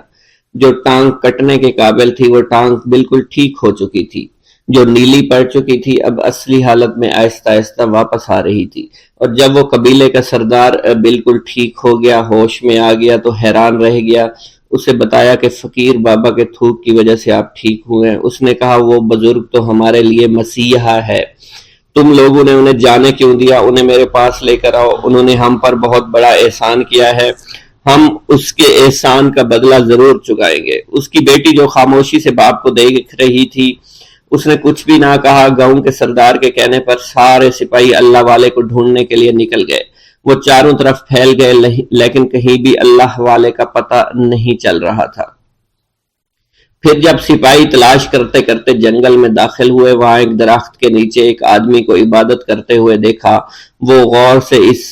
جو ٹانگ کٹنے کے قابل تھی وہ ٹانگ بالکل ٹھیک ہو چکی تھی، جو نیلی پڑ چکی تھی اب اصلی حالت میں آہستہ آہستہ واپس آ رہی تھی، اور جب وہ قبیلے کا سردار بالکل ٹھیک ہو گیا، ہوش میں آ گیا تو حیران رہ گیا۔ اسے بتایا کہ فقیر بابا کے تھوک کی وجہ سے آپ ٹھیک ہوئے ہیں۔ اس نے کہا وہ بزرگ تو ہمارے لیے مسیحا ہے، تم لوگوں نے انہیں جانے کیوں دیا؟ انہیں میرے پاس لے کر آؤ، انہوں نے ہم پر بہت بڑا احسان کیا ہے، ہم اس کے احسان کا بدلہ ضرور چکائیں گے۔ اس کی بیٹی جو خاموشی سے باپ کو دیکھ رہی تھی اس نے کچھ بھی نہ کہا۔ گاؤں کے سردار کے کہنے پر سارے سپاہی اللہ والے کو ڈھونڈنے کے لیے نکل گئے۔ وہ چاروں طرف پھیل گئے لیکن کہیں بھی اللہ والے کا پتہ نہیں چل رہا تھا۔ پھر جب سپاہی تلاش کرتے کرتے جنگل میں داخل ہوئے، وہاں ایک درخت کے نیچے ایک آدمی کو عبادت کرتے ہوئے دیکھا۔ وہ غور سے اس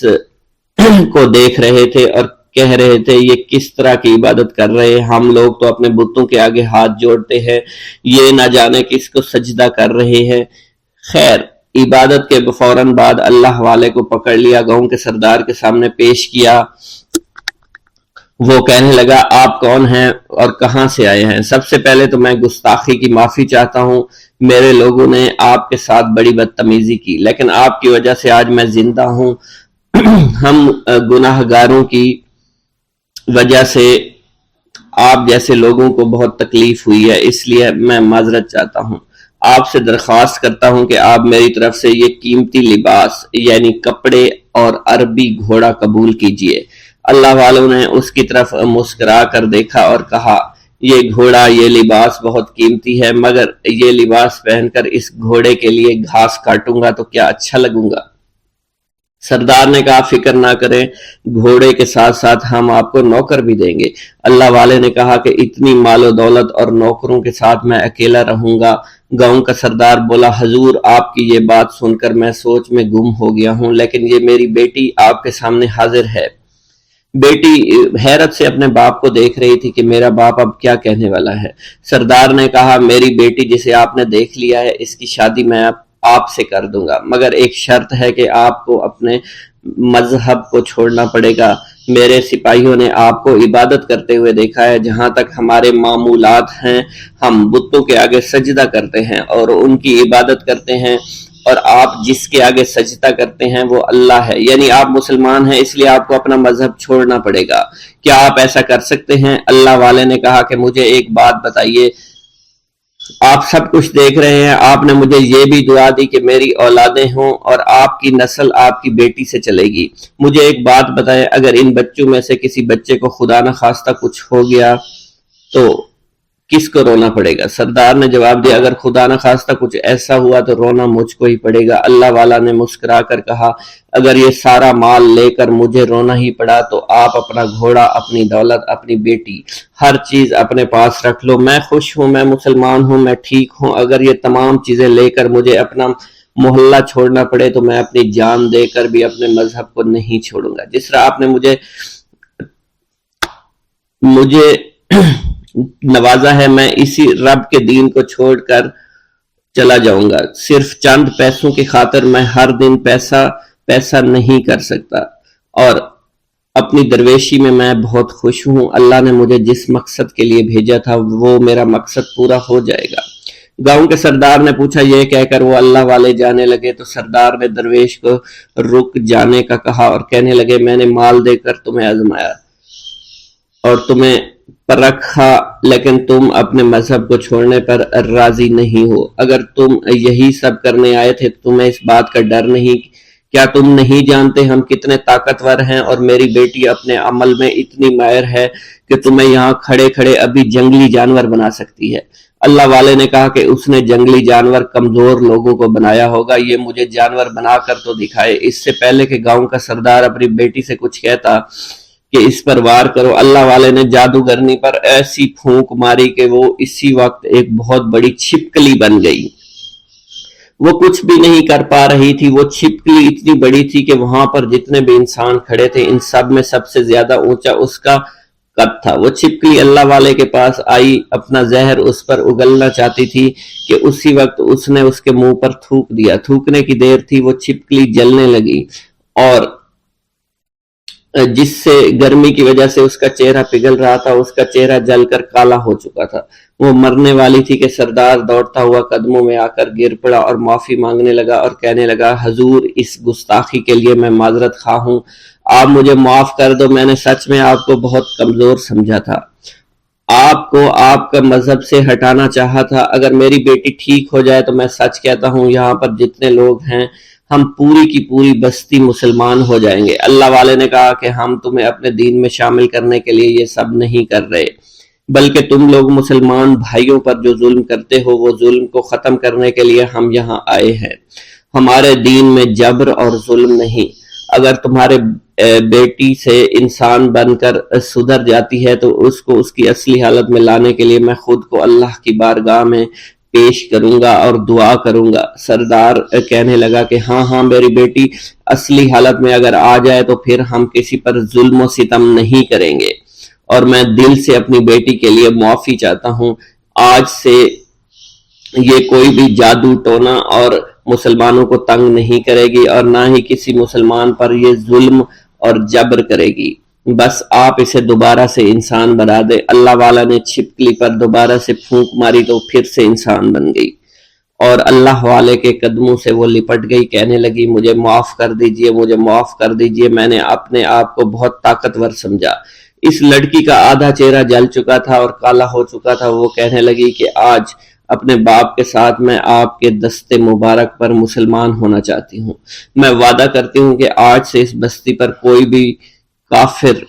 کو دیکھ رہے تھے اور کہہ رہے تھے، یہ کس طرح کی عبادت کر رہے ہیں؟ ہم لوگ تو اپنے بتوں کے آگے ہاتھ جوڑتے ہیں، یہ نہ جانے کس کو سجدہ کر رہے ہیں۔ خیر، عبادت کے فوراً بعد اللہ والے کو پکڑ لیا، گاؤں کے سردار کے سامنے پیش کیا۔ وہ کہنے لگا، آپ کون ہیں اور کہاں سے آئے ہیں؟ سب سے پہلے تو میں گستاخی کی معافی چاہتا ہوں، میرے لوگوں نے آپ کے ساتھ بڑی بدتمیزی کی، لیکن آپ کی وجہ سے آج میں زندہ ہوں۔ ہم گناہ گاروں کی وجہ سے آپ جیسے لوگوں کو بہت تکلیف ہوئی ہے، اس لیے میں معذرت چاہتا ہوں۔ آپ سے درخواست کرتا ہوں کہ آپ میری طرف سے یہ قیمتی لباس یعنی کپڑے اور عربی گھوڑا قبول کیجئے۔ اللہ والوں نے اس کی طرف مسکرا کر دیکھا اور کہا، یہ گھوڑا، یہ لباس بہت قیمتی ہے، مگر یہ لباس پہن کر اس گھوڑے کے لیے گھاس کاٹوں گا تو کیا اچھا لگوں گا؟ سردار نے کہا، فکر نہ کریں، گھوڑے کے ساتھ ساتھ ہم آپ کو نوکر بھی دیں گے۔ اللہ والے نے کہا کہ اتنی مال و دولت اور نوکروں کے ساتھ میں اکیلا رہوں گا؟ گاؤں کا سردار بولا، حضور آپ کی یہ بات سن کر میں سوچ میں گم ہو گیا ہوں، لیکن یہ میری بیٹی آپ کے سامنے حاضر ہے۔ بیٹی حیرت سے اپنے باپ کو دیکھ رہی تھی کہ میرا باپ اب کیا کہنے والا ہے۔ سردار نے کہا، میری بیٹی جسے آپ نے دیکھ لیا ہے، اس کی شادی میں آپ سے کر دوں گا، مگر ایک شرط ہے کہ آپ کو اپنے مذہب کو چھوڑنا پڑے گا۔ میرے سپاہیوں نے آپ کو عبادت کرتے ہوئے دیکھا ہے، جہاں تک ہمارے معمولات ہیں ہم بتوں کے آگے سجدہ کرتے ہیں اور ان کی عبادت کرتے ہیں، اور آپ جس کے آگے سجدہ کرتے ہیں وہ اللہ ہے، یعنی آپ مسلمان ہیں، اس لیے آپ کو اپنا مذہب چھوڑنا پڑے گا۔ کیا آپ ایسا کر سکتے ہیں؟ اللہ والے نے کہا کہ مجھے ایک بات بتائیے، آپ سب کچھ دیکھ رہے ہیں، آپ نے مجھے یہ بھی دعا دی کہ میری اولادیں ہوں اور آپ کی نسل آپ کی بیٹی سے چلے گی۔ مجھے ایک بات بتائیں، اگر ان بچوں میں سے کسی بچے کو خدا نہ خواستہ کچھ ہو گیا تو کس کو رونا پڑے گا؟ سردار نے جواب دیا، اگر خدا نہ خواستہ کچھ ایسا ہوا تو رونا مجھ کو ہی پڑے گا۔ اللہ والا نے مسکرا کر کہا، اگر یہ سارا مال لے کر مجھے رونا ہی پڑا تو آپ اپنا گھوڑا، اپنی دولت، اپنی بیٹی، ہر چیز اپنے پاس رکھ لو۔ میں خوش ہوں، میں مسلمان ہوں، میں ٹھیک ہوں۔ اگر یہ تمام چیزیں لے کر مجھے اپنا محلہ چھوڑنا پڑے تو میں اپنی جان دے کر بھی اپنے مذہب کو نہیں چھوڑوں گا۔ جس طرح آپ نے مجھے نوازا ہے، میں اسی رب کے دین کو چھوڑ کر چلا جاؤں گا۔ صرف چند پیسوں کی خاطر میں ہر دن پیسہ نہیں کر سکتا، اور اپنی درویشی میں بہت خوش ہوں۔ اللہ نے مجھے جس مقصد کے لیے بھیجا تھا وہ میرا مقصد پورا ہو جائے گا۔ گاؤں کے سردار نے پوچھا، یہ کہہ کر وہ اللہ والے جانے لگے تو سردار نے درویش کو رک جانے کا کہا اور کہنے لگے، میں نے مال دے کر تمہیں آزمایا اور تمہیں پرکھا، لیکن تم اپنے مذہب کو چھوڑنے پر راضی نہیں ہو۔ اگر تم یہی سب کرنے آئے تھے تو تمہیں اس بات کا ڈر نہیں؟ کیا تم نہیں جانتے ہم کتنے طاقتور ہیں، اور میری بیٹی اپنے عمل میں اتنی ماہر ہے کہ تمہیں یہاں کھڑے کھڑے ابھی جنگلی جانور بنا سکتی ہے۔ اللہ والے نے کہا کہ اس نے جنگلی جانور کمزور لوگوں کو بنایا ہوگا، یہ مجھے جانور بنا کر تو دکھائے۔ اس سے پہلے کہ گاؤں کا سردار اپنی بیٹی سے کچھ کہتا کہ اس پر وار کرو، اللہ والے نے جادوگرنی پر ایسی پھونک ماری کہ وہ اسی وقت ایک بہت بڑی چھپکلی بن گئی۔ وہ کچھ بھی نہیں کر پا رہی تھی، وہ چھپکلی اتنی بڑی تھی کہ وہاں پر جتنے بھی انسان کھڑے تھے ان سب میں سب سے زیادہ اونچا اس کا قد تھا۔ وہ چھپکلی اللہ والے کے پاس آئی، اپنا زہر اس پر اگلنا چاہتی تھی کہ اسی وقت اس نے اس کے منہ پر تھوک دیا۔ تھوکنے کی دیر تھی، وہ چھپکلی جلنے لگی اور جس سے گرمی کی وجہ سے اس کا چہرہ پگھل رہا تھا، اس کا چہرہ جل کر کالا ہو چکا تھا۔ وہ مرنے والی تھی کہ سردار دوڑتا ہوا قدموں میں آ کر گر پڑا اور معافی مانگنے لگا اور کہنے لگا، حضور اس گستاخی کے لیے میں معذرت خواہ ہوں، آپ مجھے معاف کر دو، میں نے سچ میں آپ کو بہت کمزور سمجھا تھا، آپ کو آپ کا مذہب سے ہٹانا چاہا تھا۔ اگر میری بیٹی ٹھیک ہو جائے تو میں سچ کہتا ہوں یہاں پر جتنے لوگ ہیں ہم پوری کی پوری بستی مسلمان ہو جائیں گے۔ اللہ والے نے کہا کہ ہم تمہیں اپنے دین میں شامل کرنے کے لیے یہ سب نہیں کر رہے، بلکہ تم لوگ مسلمان بھائیوں پر جو ظلم کرتے ہو وہ ظلم کو ختم کرنے کے لیے ہم یہاں آئے ہیں۔ ہمارے دین میں جبر اور ظلم نہیں۔ اگر تمہارے بیٹی سے انسان بن کر سدھر جاتی ہے تو اس کو اس کی اصلی حالت میں لانے کے لیے میں خود کو اللہ کی بارگاہ میں پیش کروں گا اور دعا کروں گا۔ سردار کہنے لگا کہ ہاں میری بیٹی اصلی حالت میں اگر آ جائے تو پھر ہم کسی پر ظلم و ستم نہیں کریں گے، اور میں دل سے اپنی بیٹی کے لیے معافی چاہتا ہوں۔ آج سے یہ کوئی بھی جادو ٹونا اور مسلمانوں کو تنگ نہیں کرے گی، اور نہ ہی کسی مسلمان پر یہ ظلم اور جبر کرے گی۔ بس آپ اسے دوبارہ سے انسان بنا دے۔ اللہ والا نے چھپکلی پر دوبارہ سے پھونک ماری تو پھر سے انسان بن گئی، اور اللہ والے کے قدموں سے وہ لپٹ گئی، کہنے لگی مجھے معاف کر دیجئے، مجھے معاف کر دیجئے، میں نے اپنے آپ کو بہت طاقتور سمجھا۔ اس لڑکی کا آدھا چہرہ جل چکا تھا اور کالا ہو چکا تھا۔ وہ کہنے لگی کہ آج اپنے باپ کے ساتھ میں آپ کے دست مبارک پر مسلمان ہونا چاہتی ہوں۔ میں وعدہ کرتی ہوں کہ آج سے اس بستی پر کوئی بھی کافر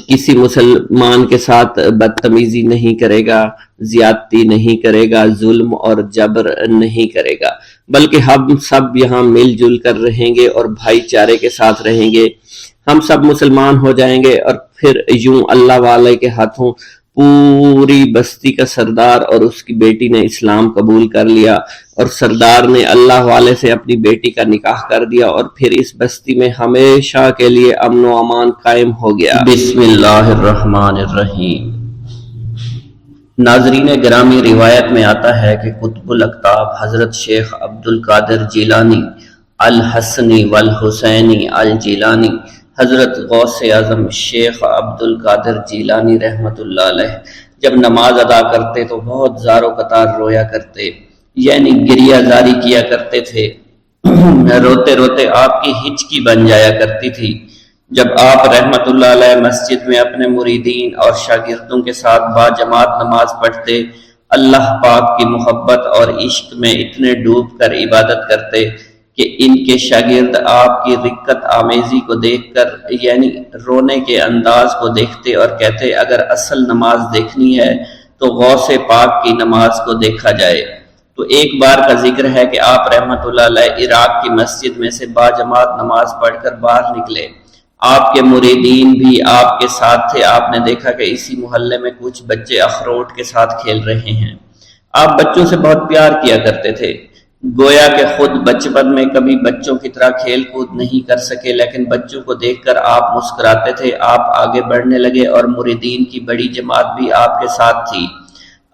کسی مسلمان کے ساتھ بدتمیزی نہیں کرے گا، زیادتی نہیں کرے گا، ظلم اور جبر نہیں کرے گا، بلکہ ہم سب یہاں مل جل کر رہیں گے اور بھائی چارے کے ساتھ رہیں گے۔ ہم سب مسلمان ہو جائیں گے، اور پھر یوں اللہ والے کے ہاتھوں پوری بستی کا سردار اور اس کی بیٹی نے اسلام قبول کر لیا، اور سردار نے اللہ والے سے اپنی بیٹی کا نکاح کر دیا، اور پھر اس بستی میں ہمیشہ کے لیے امن و امان قائم ہو گیا۔ بسم اللہ الرحمن الرحیم۔ ناظرین گرامی، روایت میں آتا ہے کہ قطب الاقطاب حضرت شیخ عبد القادر جیلانی الحسنی والحسینی الجیلانی، حضرت غوث اعظم شیخ عبد القادر جیلانی رحمت اللہ علیہ جب نماز ادا کرتے تو بہت زار و قطار رویا کرتے، یعنی گریہ زاری کیا کرتے تھے۔ روتے روتے آپ کی ہچکی بن جایا کرتی تھی۔ جب آپ رحمت اللہ علیہ مسجد میں اپنے مریدین اور شاگردوں کے ساتھ با جماعت نماز پڑھتے، اللہ پاک کی محبت اور عشق میں اتنے ڈوب کر عبادت کرتے کہ ان کے شاگرد آپ کی رقت آمیزی کو دیکھ کر، یعنی رونے کے انداز کو دیکھتے اور کہتے اگر اصل نماز دیکھنی ہے تو غوث پاک کی نماز کو دیکھا جائے۔ تو ایک بار کا ذکر ہے کہ آپ رحمت اللہ علیہ عراق کی مسجد میں سے با جماعت نماز پڑھ کر باہر نکلے۔ آپ کے مریدین بھی آپ کے ساتھ تھے۔ آپ نے دیکھا کہ اسی محلے میں کچھ بچے اخروٹ کے ساتھ کھیل رہے ہیں۔ آپ بچوں سے بہت پیار کیا کرتے تھے، گویا کہ خود بچپن میں کبھی بچوں کی طرح کھیل کود نہیں کر سکے، لیکن بچوں کو دیکھ کر آپ مسکراتے تھے۔ آپ آگے بڑھنے لگے اور مریدین کی بڑی جماعت بھی آپ کے ساتھ تھی۔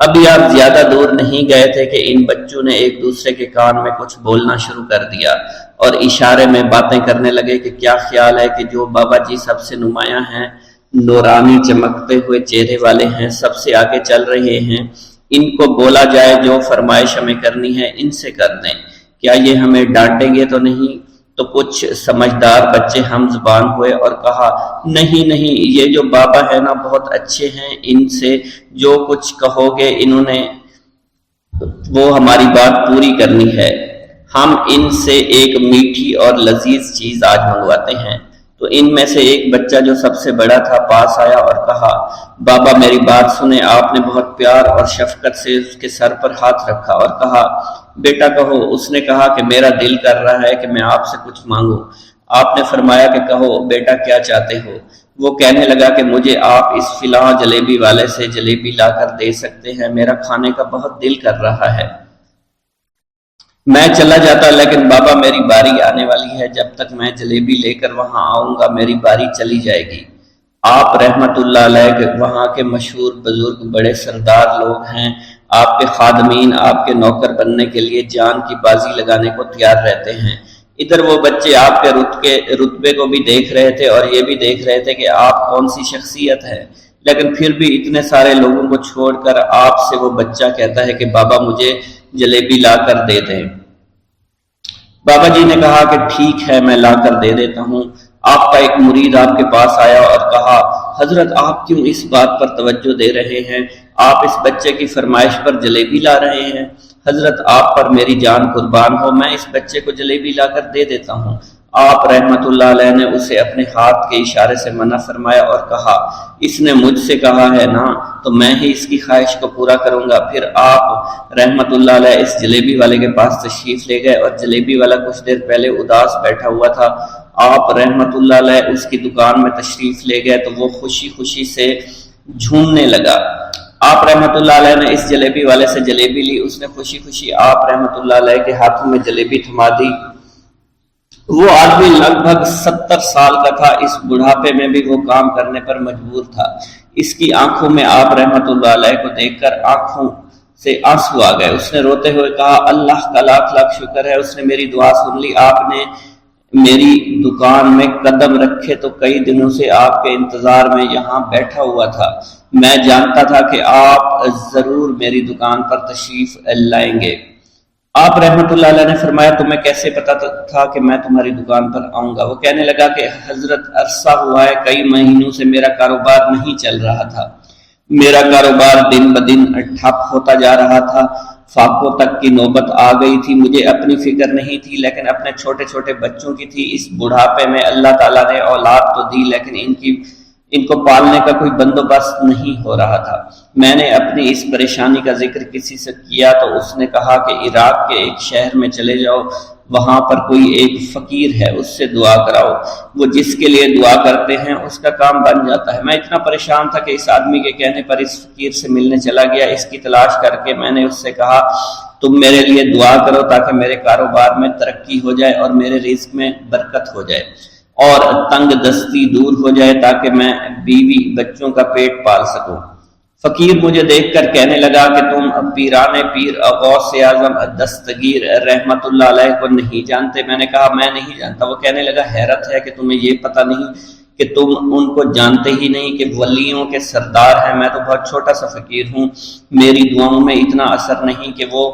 ابھی آپ زیادہ دور نہیں گئے تھے کہ ان بچوں نے ایک دوسرے کے کان میں کچھ بولنا شروع کر دیا اور اشارے میں باتیں کرنے لگے کہ کیا خیال ہے کہ جو بابا جی سب سے نمایاں ہیں، نورانی چمکتے ہوئے چہرے والے ہیں، سب سے آگے چل رہے ہیں، ان کو بولا جائے جو فرمائش ہمیں کرنی ہے ان سے کر دیں، کیا یہ ہمیں ڈانٹیں گے تو نہیں؟ تو کچھ سمجھدار بچے ہم زبان ہوئے اور کہا نہیں، یہ جو بابا ہے نا بہت اچھے ہیں، ان سے جو کچھ کہو گے انہوں نے وہ ہماری بات پوری کرنی ہے، ہم ان سے ایک میٹھی اور لذیذ چیز آج منگواتے ہیں۔ تو ان میں سے ایک بچہ جو سب سے بڑا تھا پاس آیا اور کہا بابا میری بات سنیں۔ آپ نے بہت پیار اور شفقت سے اس کے سر پر ہاتھ رکھا اور کہا بیٹا کہو۔ اس نے کہا کہ میرا دل کر رہا ہے کہ میں آپ سے کچھ مانگوں۔ آپ نے فرمایا کہ کہو بیٹا کیا چاہتے ہو؟ وہ کہنے لگا کہ مجھے آپ اس فلاں جلیبی والے سے جلیبی لا کر دے سکتے ہیں، میرا کھانے کا بہت دل کر رہا ہے۔ میں چلا جاتا لیکن بابا میری باری آنے والی ہے، جب تک میں جلیبی لے کر وہاں آؤں گا میری باری چلی جائے گی۔ آپ رحمت اللہ علیہ کے وہاں کے مشہور بزرگ بڑے سردار لوگ ہیں، آپ کے خادمین آپ کے نوکر بننے کے لیے جان کی بازی لگانے کو تیار رہتے ہیں۔ ادھر وہ بچے آپ کے رتبے کو بھی دیکھ رہے تھے اور یہ بھی دیکھ رہے تھے کہ آپ کون سی شخصیت ہے، لیکن پھر بھی اتنے سارے لوگوں کو چھوڑ کر آپ سے وہ بچہ کہتا ہے کہ بابا مجھے جلیبی لا کر دے دیں۔ بابا جی نے کہا کہ ٹھیک ہے میں لا کر دے دیتا ہوں۔ آپ کا ایک مرید آپ کے پاس آیا اور کہا حضرت آپ کیوں اس بات پر توجہ دے رہے ہیں؟ آپ اس بچے کی فرمائش پر جلیبی لا رہے ہیں۔ حضرت آپ پر میری جان قربان ہو، میں اس بچے کو جلیبی لا کر دے دیتا ہوں۔ آپ رحمت اللہ علیہ نے اسے اپنے ہاتھ کے اشارے سے منع فرمایا اور کہا اس نے مجھ سے کہا ہے نا تو میں ہی اس کی خواہش کو پورا کروں گا۔ پھر آپ رحمت اللہ علیہ اس جلیبی والے کے پاس تشریف لے گئے اور جلیبی والا کچھ دیر پہلے اداس بیٹھا ہوا تھا آپ رحمت اللہ علیہ اس کی دکان میں تشریف لے گئے تو وہ خوشی خوشی سے جھومنے لگا۔ آپ رحمت اللہ علیہ نے اس جلیبی والے سے جلیبی لی، اس نے خوشی خوشی آپ رحمت اللہ علیہ کے ہاتھوں میں جلیبی تھما دی۔ وہ آدمی لگ بھگ 70 سال کا تھا، اس بڑھاپے میں بھی وہ کام کرنے پر مجبور تھا۔ اس کی آنکھوں میں آپ رحمت اللہ علیہ کو دیکھ کر آنکھوں سے آنسو آ گئے۔ اس نے روتے ہوئے کہا، اللہ کا لاکھ لاکھ شکر ہے، اس نے میری دعا سن لی۔ آپ نے میری دکان میں قدم رکھے تو کئی دنوں سے آپ کے انتظار میں یہاں بیٹھا ہوا تھا۔ میں جانتا تھا کہ آپ ضرور میری دکان پر تشریف لائیں گے۔ آپ رحمت اللہ علیہ نے فرمایا، تمہیں کیسے پتا تھا کہ میں تمہاری دکان پر آؤں گا؟ وہ کہنے لگا کہ حضرت عرصہ ہوا ہے، کئی مہینوں سے میرا کاروبار نہیں چل رہا تھا، میرا کاروبار دن بدن ٹھپ ہوتا جا رہا تھا، فاقوں تک کی نوبت آ گئی تھی۔ مجھے اپنی فکر نہیں تھی لیکن اپنے چھوٹے چھوٹے بچوں کی تھی۔ اس بڑھاپے میں اللہ تعالیٰ نے اولاد تو دی لیکن ان کو پالنے کا کوئی بندوبست نہیں ہو رہا تھا۔ میں نے اپنی اس پریشانی کا ذکر کسی سے کیا تو اس نے کہا کہ عراق کے ایک شہر میں چلے جاؤ، وہاں پر کوئی ایک فقیر ہے، اس سے دعا کراؤ، وہ جس کے لیے دعا کرتے ہیں اس کا کام بن جاتا ہے۔ میں اتنا پریشان تھا کہ اس آدمی کے کہنے پر اس فقیر سے ملنے چلا گیا۔ اس کی تلاش کر کے میں نے اس سے کہا، تم میرے لیے دعا کرو تاکہ میرے کاروبار میں ترقی ہو جائے اور میرے رزق میں برکت ہو جائے اور تنگ دستی دور ہو جائے تاکہ میں بیوی بچوں کا پیٹ پال سکوں۔ فقیر مجھے دیکھ کر کہنے لگا کہ تم پیران پیر غوث اعظم دستگیر رحمت اللہ علیہ کو نہیں جانتے؟ میں نے کہا، میں نہیں جانتا۔ وہ کہنے لگا، حیرت ہے کہ تمہیں یہ پتہ نہیں کہ تم ان کو جانتے ہی نہیں کہ ولیوں کے سردار ہیں۔ میں تو بہت چھوٹا سا فقیر ہوں، میری دعاؤں میں اتنا اثر نہیں کہ وہ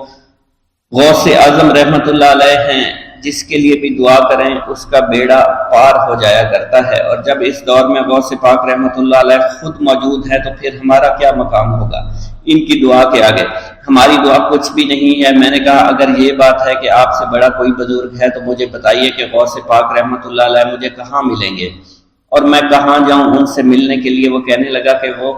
غوث اعظم رحمت اللہ علیہ ہیں، جس کے لیے بھی دعا کریں اس کا بیڑا پار ہو جایا کرتا ہے۔ اور جب اس دور میں غوث پاک رحمت اللہ علیہ خود موجود ہے تو پھر ہمارا کیا مقام ہوگا ان کی دعا کے آگے؟ ہماری دعا کچھ بھی نہیں ہے۔ میں نے کہا، اگر یہ بات ہے کہ آپ سے بڑا کوئی بزرگ ہے تو مجھے بتائیے کہ غوث پاک رحمت اللہ علیہ مجھے کہاں ملیں گے اور میں کہاں جاؤں ان سے ملنے کے لیے؟ وہ کہنے لگا کہ وہ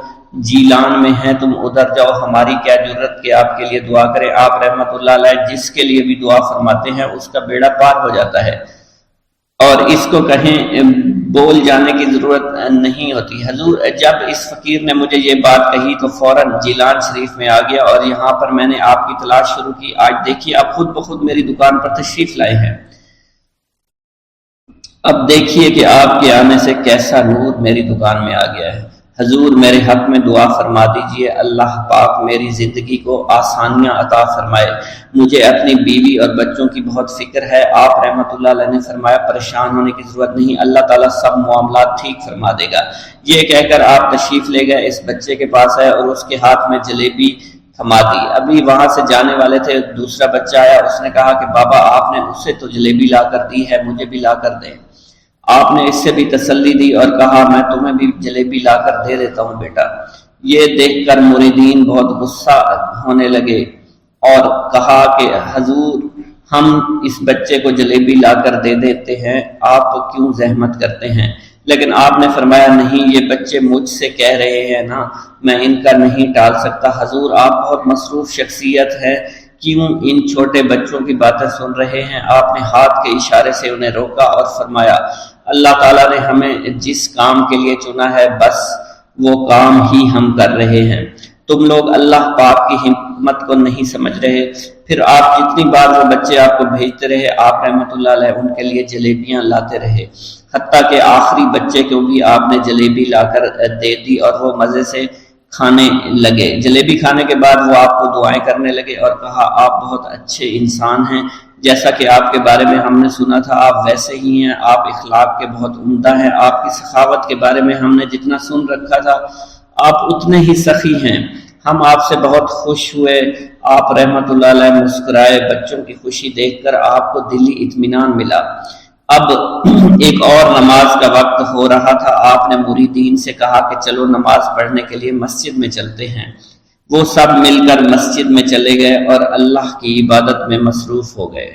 جیلان میں ہیں، تم ادھر جاؤ، ہماری کیا ضرورت کہ آپ کے لیے دعا کریں؟ آپ رحمت اللہ علیہ جس کے لیے بھی دعا فرماتے ہیں اس کا بیڑا پار ہو جاتا ہے اور اس کو کہیں بول جانے کی ضرورت نہیں ہوتی۔ حضور جب اس فقیر نے مجھے یہ بات کہی تو فوراً جیلان شریف میں آ گیا اور یہاں پر میں نے آپ کی تلاش شروع کی۔ آج دیکھیے آپ خود بخود میری دکان پر تشریف لائے ہیں۔ اب دیکھیے کہ آپ کے آنے سے کیسا نور میری دکان میں آ گیا ہے۔ حضور میرے حق میں دعا فرما دیجئے، اللہ پاک میری زندگی کو آسانیاں عطا فرمائے، مجھے اپنی بیوی اور بچوں کی بہت فکر ہے۔ آپ رحمت اللہ علیہ نے فرمایا، پریشان ہونے کی ضرورت نہیں، اللہ تعالیٰ سب معاملات ٹھیک فرما دے گا۔ یہ کہہ کر آپ تشریف لے گئے، اس بچے کے پاس آئے اور اس کے ہاتھ میں جلیبی تھما دی۔ ابھی وہاں سے جانے والے تھے، دوسرا بچہ آیا، اس نے کہا کہ بابا آپ نے اس سے تو جلیبی لا کر دی ہے، مجھے بھی لا کر دیں۔ آپ نے اس سے بھی تسلی دی اور کہا، میں تمہیں بھی جلیبی لا کر دے دیتا ہوں بیٹا۔ یہ دیکھ کر مریدین بہت غصہ ہونے لگے اور کہا کہ حضور ہم اس بچے کو جلیبی لا کر دے دیتے ہیں، آپ کیوں زحمت کرتے ہیں؟ لیکن آپ نے فرمایا، نہیں یہ بچے مجھ سے کہہ رہے ہیں نا، میں ان کا نہیں ٹال سکتا۔ حضور آپ بہت مصروف شخصیت ہے، کیوں ان چھوٹے بچوں کی باتیں سن رہے ہیں؟ آپ نے ہاتھ کے اشارے سے انہیں روکا اور فرمایا، اللہ تعالیٰ نے ہمیں جس کام کے لیے چنا ہے بس وہ کام ہی ہم کر رہے ہیں، تم لوگ اللہ پاک کی حکمت کو نہیں سمجھ رہے۔ پھر آپ جتنی بار وہ بچے آپ کو بھیجتے رہے، آپ رحمت اللہ علیہ ان کے لیے جلیبیاں لاتے رہے، حتیٰ کہ آخری بچے کو بھی آپ نے جلیبی لا کر دے دی اور وہ مزے سے کھانے لگے۔ جلیبی کھانے کے بعد وہ آپ کو دعائیں کرنے لگے اور کہا، آپ بہت اچھے انسان ہیں، جیسا کہ آپ کے بارے میں ہم نے سنا تھا آپ ویسے ہی ہیں، آپ اخلاق کے بہت عمدہ ہیں، آپ کی سخاوت کے بارے میں ہم نے جتنا سن رکھا تھا آپ اتنے ہی سخی ہیں، ہم آپ سے بہت خوش ہوئے۔ آپ رحمت اللہ علیہ مسکرائے، بچوں کی خوشی دیکھ کر آپ کو دلی اطمینان ملا۔ اب ایک اور نماز کا وقت ہو رہا تھا، آپ نے مریدین سے کہا کہ چلو نماز پڑھنے کے لیے مسجد میں چلتے ہیں۔ وہ سب مل کر مسجد میں چلے گئے اور اللہ کی عبادت میں مصروف ہو گئے۔